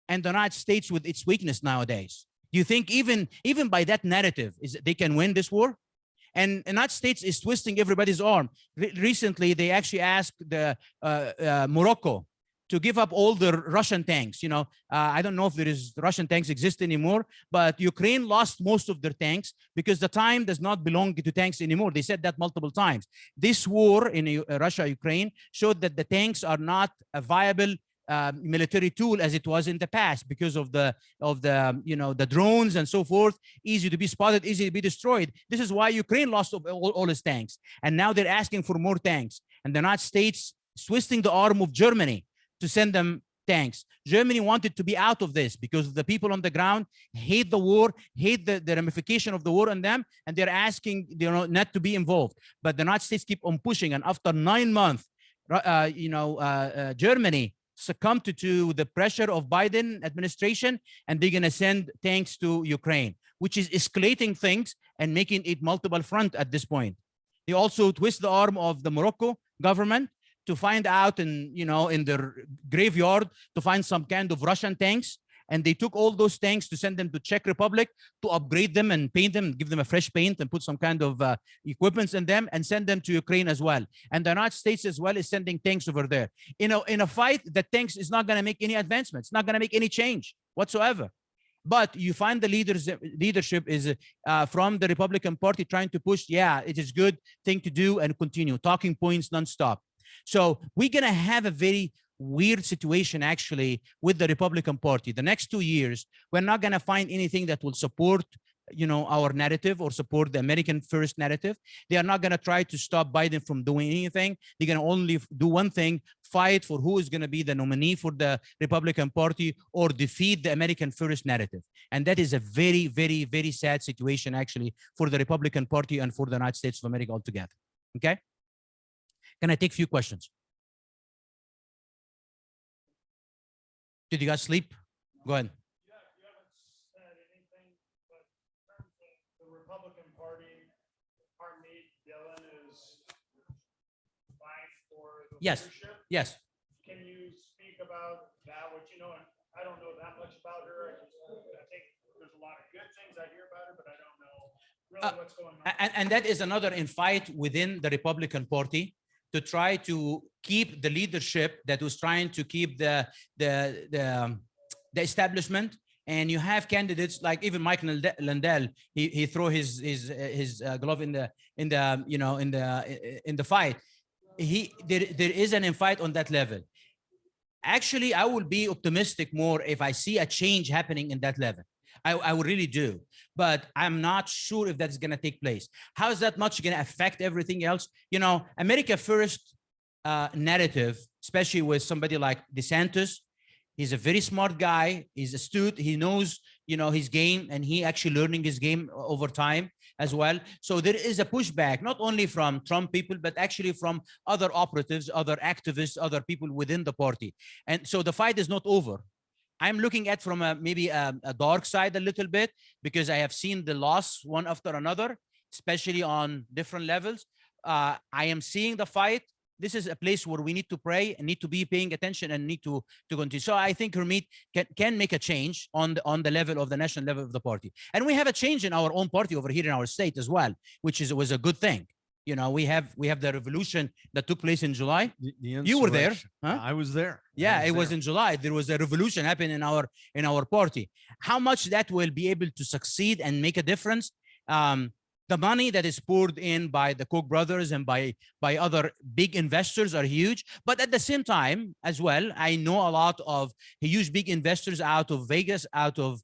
and the United States with its weakness nowadays. Do you think even by that narrative they can win this war? And the United States is twisting everybody's arm. Recently, they actually asked the Morocco to give up all the Russian tanks. You know, I don't know if Russian tanks exist anymore, but Ukraine lost most of their tanks because the time does not belong to tanks anymore. They said that multiple times. This war in Russia-Ukraine showed that the tanks are not a viable military tool as it was in the past because of the you know, the drones and so forth, easy to be spotted, easy to be destroyed. This is why Ukraine lost all its tanks, and now they're asking for more tanks. And the United States is twisting the arm of Germany to send them tanks. Germany wanted to be out of this because the people on the ground hate the war, hate the ramification of the war on them, and they're asking, you know, not to be involved. But the United States keep on pushing, and after 9 months, Germany succumbed to the pressure of Biden administration, and they're going to send tanks to Ukraine, which is escalating things and making it multiple front at this point. They also twist the arm of the Morocco government to find out in their graveyard to find some kind of Russian tanks. And they took all those tanks to send them to Czech Republic to upgrade them and paint them, give them a fresh paint and put some kind of equipments in them and send them to Ukraine as well. And the United States as well is sending tanks over there. In a fight, the tanks is not going to make any advancements, not going to make any change whatsoever. But you find the leadership is from the Republican Party trying to push, yeah, it is good thing to do and continue, talking points nonstop. So we're going to have a very weird situation actually with the Republican Party. The next 2 years, we're not going to find anything that will support, our narrative or support the American first narrative. They are not going to try to stop Biden from doing anything. They're going to only do one thing, fight for who is going to be the nominee for the Republican Party or defeat the American first narrative. And that is a very, very, very sad situation actually for the Republican Party and for the United States of America altogether. Okay? Can I take a few questions? Did you guys sleep? Go ahead. Yeah, you haven't said anything, but in terms of the Republican Party, Harmeet Dillon is vying for the Yes. leadership. Yes. Can you speak about that, what you know? And I don't know that much about her. I think there's a lot of good things I hear about her, but I don't know really what's going on. And that is another fight within the Republican Party to try to keep the leadership that was trying to keep the establishment. And you have candidates like even Mike Lindell. He threw his glove in the fight. There is an fight on that level. Actually, I will be optimistic more if I see a change happening in that level. I would really do, but I'm not sure if that's going to take place. How is that much going to affect everything else? America first narrative, especially with somebody like DeSantis. He's a very smart guy. He's astute. He knows, his game, and he actually learning his game over time as well. So there is a pushback, not only from Trump people, but actually from other operatives, other activists, other people within the party. And so the fight is not over. I'm looking at from maybe a dark side a little bit, because I have seen the loss one after another, especially on different levels. I am seeing the fight. This is a place where we need to pray and need to be paying attention and need to continue. So I think Harmeet can make a change on the level of the national level of the party. And we have a change in our own party over here in our state as well, which was a good thing. We have the revolution that took place in July. You were there, huh? I was there. Yeah, it was in July. There was a revolution happening in our party. How much that will be able to succeed and make a difference? The money that is poured in by the Koch brothers and by other big investors are huge. But at the same time as well, I know a lot of huge big investors out of Vegas, out of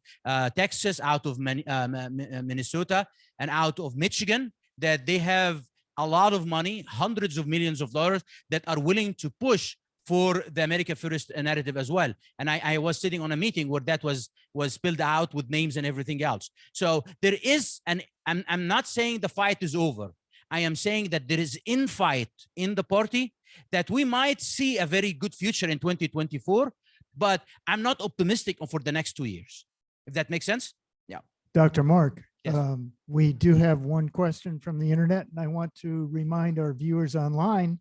Texas, out of Minnesota, and out of Michigan, that they have a lot of money, hundreds of millions of dollars, that are willing to push for the America First narrative as well. And I was sitting on a meeting where that was spilled out with names and everything else. So there is, and I'm not saying the fight is over. I am saying that there is infight in the party, that we might see a very good future in 2024, but I'm not optimistic for the next 2 years, if that makes sense. Yeah. Dr. Mark, Yes. We do have one question from the internet, and I want to remind our viewers online,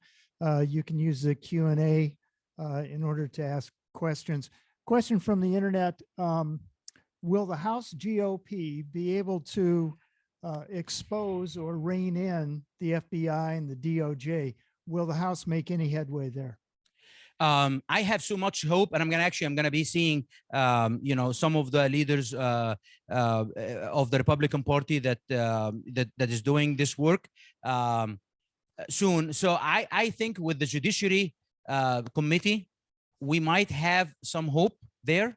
you can use the Q&A in order to ask questions. Question from the internet, will the House GOP be able to expose or rein in the FBI and the DOJ? Will the House make any headway there? I have so much hope, and I'm gonna be seeing some of the leaders of the Republican Party that is doing this work soon. So I think with the Judiciary Committee, we might have some hope there.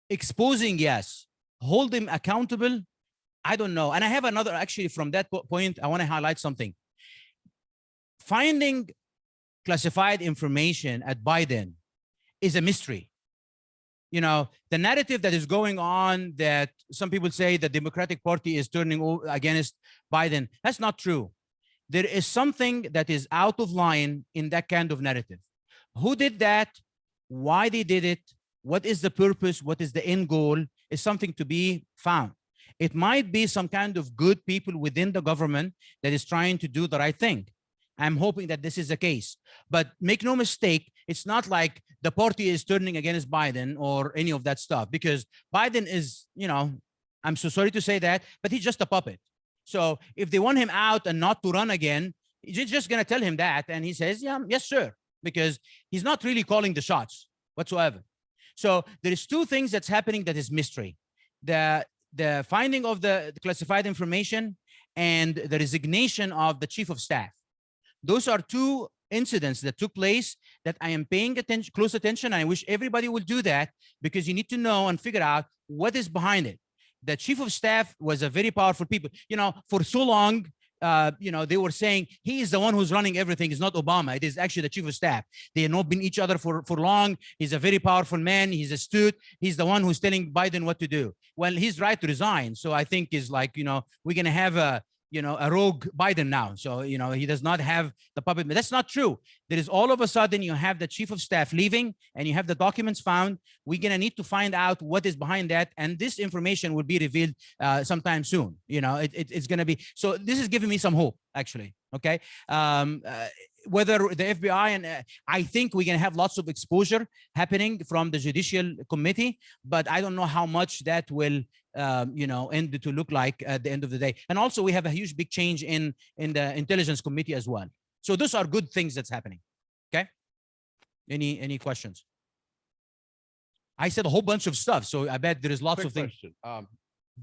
Exposing, yes. Hold them accountable, I don't know. And I have another, actually, from that point, I want to highlight something. Finding classified information at Biden is a mystery. You know, the narrative that is going on, that some people say the Democratic Party is turning against Biden, that's not true. There is something that is out of line in that kind of narrative. Who did that? Why they did it? What is the purpose? What is the end goal? Is something to be found. It might be some kind of good people within the government that is trying to do the right thing. I'm hoping that this is the case. But make no mistake, it's not like the party is turning against Biden or any of that stuff, because Biden is, you know, I'm so sorry to say that, but he's just a puppet. So if they want him out and not to run again, you're just going to tell him that. And he says, yeah, yes, sir, because he's not really calling the shots whatsoever. So there is two things that's happening that is mystery. The finding of the classified information and the resignation of the chief of staff. Those are two incidents that took place that I am paying close attention. I wish everybody would do that, because you need to know and figure out what is behind it. The chief of staff was a very powerful people. You know, for so long, you know, they were saying he is the one who's running everything. It's not Obama. It is actually the chief of staff. They have not been each other for long. He's a very powerful man. He's astute. He's the one who's telling Biden what to do. Well, he's right to resign. So I think is like, you know, we're going to have a rogue Biden now. So, you know, he does not have the puppet. But that's not true. There is all of a sudden you have the chief of staff leaving and you have the documents found. We're going to need to find out what is behind that. And this information will be revealed sometime soon. You know, it's going to be. So this is giving me some hope, actually. Okay. Whether the FBI and I think we're going to have lots of exposure happening from the Judicial Committee, but I don't know how much that will, you know, end to look like at the end of the day. And also we have a huge big change in the Intelligence Committee as well. So those are good things that's happening. Okay. Any questions? I said a whole bunch of stuff, so I bet there is lots Quick of things. question.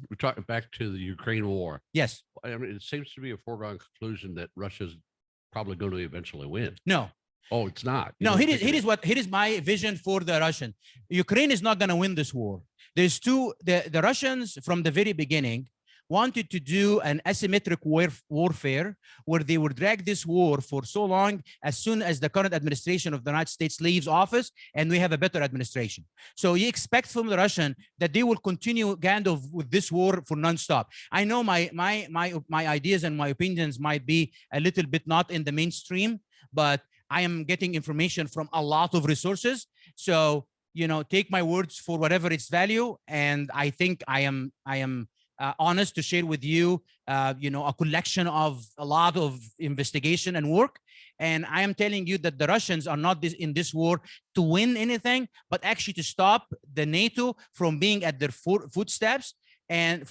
We're talking back to the Ukraine war. Yes. I mean, it seems to be a foregone conclusion that Russia's probably going to eventually win. No. Oh, it's not. You No, don't here is think it here is my vision for the Russian. Ukraine is not going to win this war. There's the Russians from the very beginning wanted to do an asymmetric warfare where they would drag this war for so long as soon as the current administration of the United States leaves office and we have a better administration. So you expect from the Russian that they will continue kind of with this war for nonstop. I know my ideas and my opinions might be a little bit not in the mainstream, but I am getting information from a lot of resources. So, you know, take my words for whatever its value. And I think I am honest to share with you, you know, a collection of a lot of investigation and work. And I am telling you that the Russians are not in this war to win anything, but actually to stop the NATO from being at their footsteps and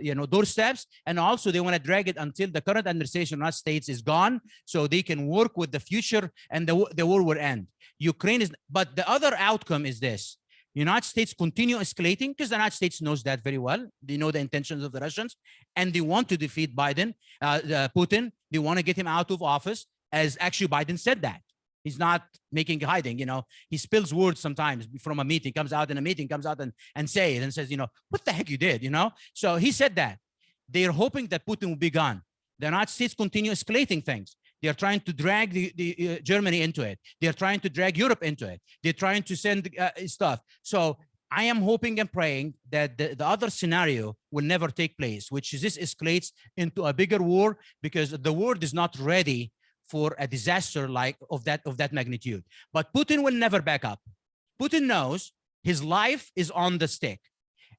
you know, doorsteps. And also they want to drag it until the current administration of the United States is gone, so they can work with the future and the war will end. Ukraine is, but the other outcome is this. United States continue escalating because the United States knows that very well. They know the intentions of the Russians and they want to defeat Putin. They want to get him out of office, as actually Biden said that. He's not making hiding, you know, he spills words sometimes from a meeting, comes out in a meeting, comes out and say it and says, you know, what the heck you did, you know? So he said that. They're hoping that Putin will be gone. The United States continue escalating things. They're trying to drag the Germany into it. They're trying to drag Europe into it. They're trying to send stuff. So I am hoping and praying that the other scenario will never take place, which is this escalates into a bigger war, because the world is not ready for a disaster like of that magnitude. But Putin will never back up. Putin knows his life is on the stake,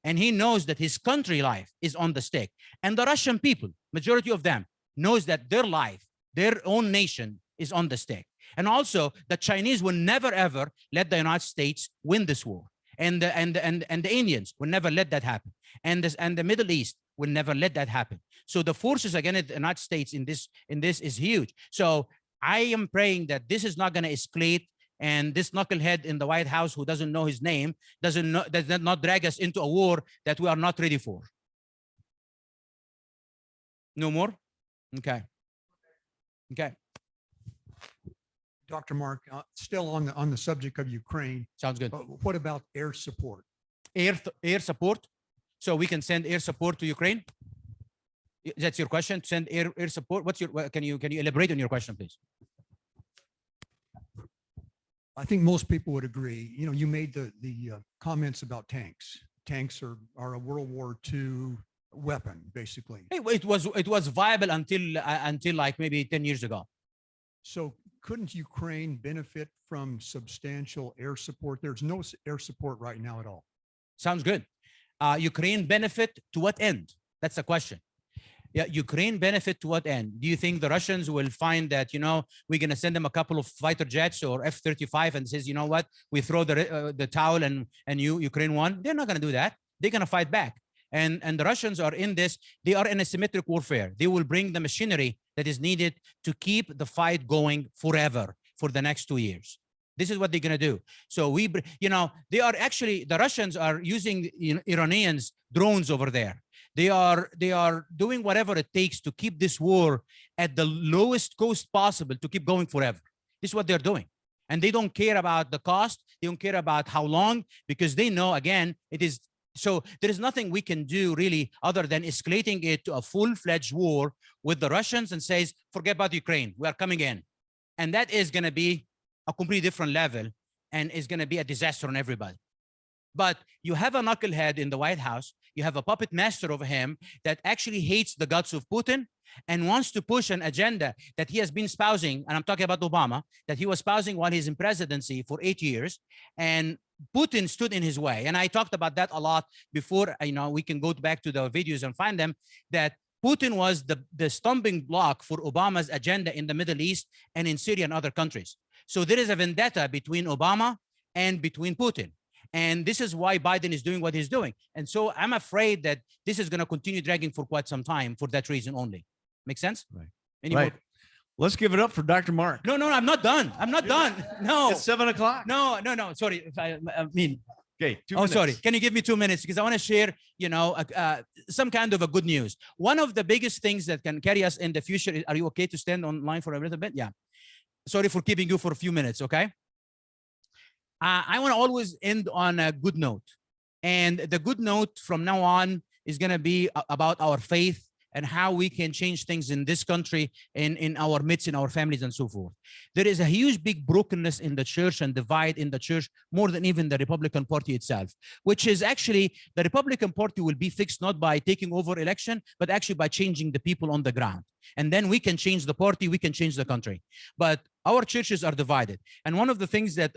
and he knows that his country life is on the stake. And the Russian people, majority of them, knows that their life, their own nation is on the stake. And also the Chinese will never ever let the United States win this war. And the Indians will never let that happen. And the Middle East will never let that happen. So the forces against the United States in this is huge. So I am praying that this is not going to escalate, and this knucklehead in the White House who doesn't know his name does not drag us into a war that we are not ready for. No more? Okay. Okay. Dr. Mark, still on the subject of Ukraine, Sounds good. what about air support? Air support. So we can send air support to Ukraine. That's your question. Send air support. What's your? Can you elaborate on your question, please? I think most people would agree. You know, you made the comments about tanks. Tanks are a World War II weapon, basically. It was viable until like maybe 10 years ago. So couldn't Ukraine benefit from substantial air support? There's no air support right now at all. Sounds good. Ukraine benefit to what end? That's the question. Yeah, Ukraine benefit to what end? Do you think the Russians will find that, you know, we're going to send them a couple of fighter jets or F-35 and says, you know what, we throw the towel and Ukraine won? They're not going to do that. They're going to fight back. And the Russians are in this, they are in a symmetric warfare. They will bring the machinery that is needed to keep the fight going forever for the next 2 years. This is what they're going to do. So you know, they are actually, the Russians are using Iranians drones over there. They are doing whatever it takes to keep this war at the lowest cost possible to keep going forever. This is what they're doing. And they don't care about the cost. They don't care about how long, because they know, again, it is. So there is nothing we can do really other than escalating it to a full-fledged war with the Russians and says, forget about Ukraine, we are coming in. And that is going to be a completely different level and is going to be a disaster on everybody. But you have a knucklehead in the White House, you have a puppet master of him that actually hates the guts of Putin and wants to push an agenda that he has been espousing, and I'm talking about Obama, that he was espousing while he's in presidency for 8 years, and Putin stood in his way. And I talked about that a lot before. You know, we can go back to the videos and find them, that Putin was the stumbling block for Obama's agenda in the Middle East and in Syria and other countries. So there is a vendetta between Obama and between Putin. And this is why Biden is doing what he's doing. And so I'm afraid that this is going to continue dragging for quite some time for that reason only. Make sense? Right. Any Right. more? Let's give it up for Dr. Mark. No, I'm not done. I'm not done. No, It's 7 o'clock. no. Sorry. If I mean, Okay. 2 oh, minutes. sorry. Can you give me 2 minutes? Because I want to share, you know, some kind of a good news. One of the biggest things that can carry us in the future. Are you okay to stand online for a little bit? Yeah. Sorry for keeping you for a few minutes. Okay. I want to always end on a good note. And the good note from now on is going to be about our faith and how we can change things in this country, in our midst, in our families, and so forth. There is a huge, big brokenness in the church and divide in the church, more than even the Republican Party itself, which is actually the Republican Party will be fixed not by taking over election, but actually by changing the people on the ground. And then we can change the party, we can change the country. But our churches are divided. And one of the things that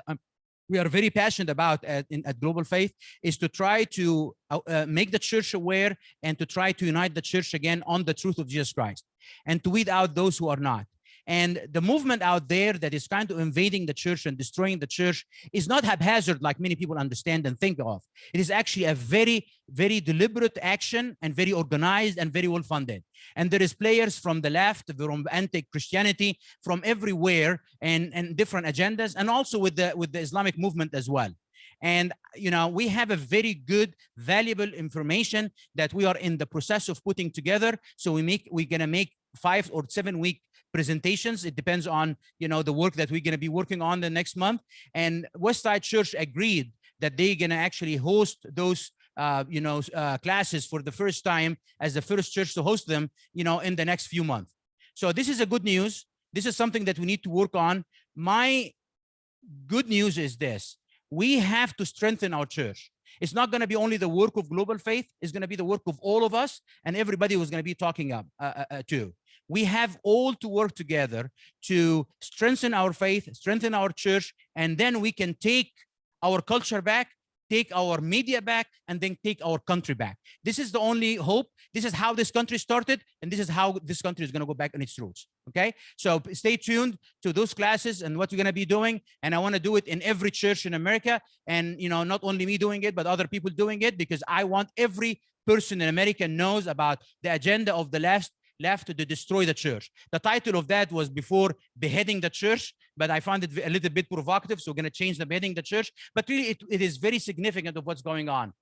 we are very passionate about at Global Faith is to try to make the church aware and to try to unite the church again on the truth of Jesus Christ and to weed out those who are not. And the movement out there that is kind of invading the church and destroying the church is not haphazard like many people understand and think of. It is actually a very, very deliberate action and very organized and very well funded. And there is players from the left, from anti-Christianity, from everywhere and different agendas, and also with the Islamic movement as well. And, you know, we have a very good, valuable information that we are in the process of putting together. So we're going to make 5 or 7 week presentations. It depends on, you know, the work that we're going to be working on the next month. And Westside Church agreed that they're going to actually host those classes for the first time as the first church to host them, you know, in the next few months. So this is a good news. This is something that we need to work on. My good news is this: we have to strengthen our church. It's not going to be only the work of Global Faith. It's going to be the work of all of us and everybody who's going to be talking to. We have all to work together to strengthen our faith, strengthen our church, and then we can take our culture back, take our media back, and then take our country back. This is the only hope. This is how this country started, and this is how this country is going to go back on its roots. Okay, so stay tuned to those classes and what we're going to be doing. And I want to do it in every church in America, and you know, not only me doing it, but other people doing it, because I want every person in America knows about the agenda of the left to destroy the church. The title of that was before beheading the church, but I found it a little bit provocative, so we're going to change the beheading the church. But really, it is very significant of what's going on.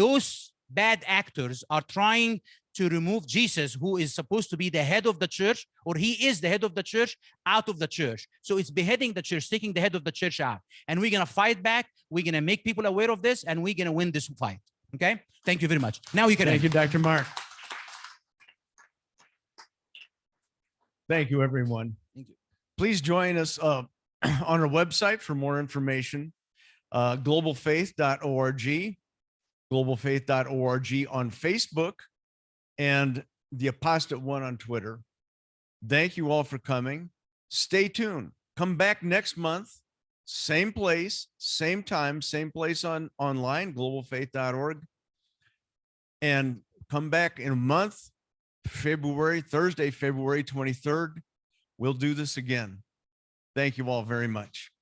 Those bad actors are trying to remove Jesus, who is supposed to be the head of the church, or he is the head of the church, out of the church. So it's beheading the church, taking the head of the church out. And we're going to fight back. We're going to make people aware of this, and we're going to win this fight. Okay? Thank you very much. Now you can. Thank you, Dr. Mark. Thank you, everyone. Thank you. Please join us on our website for more information, globalfaith.org, globalfaith.org on Facebook, and the Apostate One on Twitter. Thank you all for coming. Stay tuned. Come back next month. Same place, same time, same place on online, globalfaith.org. And come back in a month, Thursday, February 23rd. We'll do this again. Thank you all very much.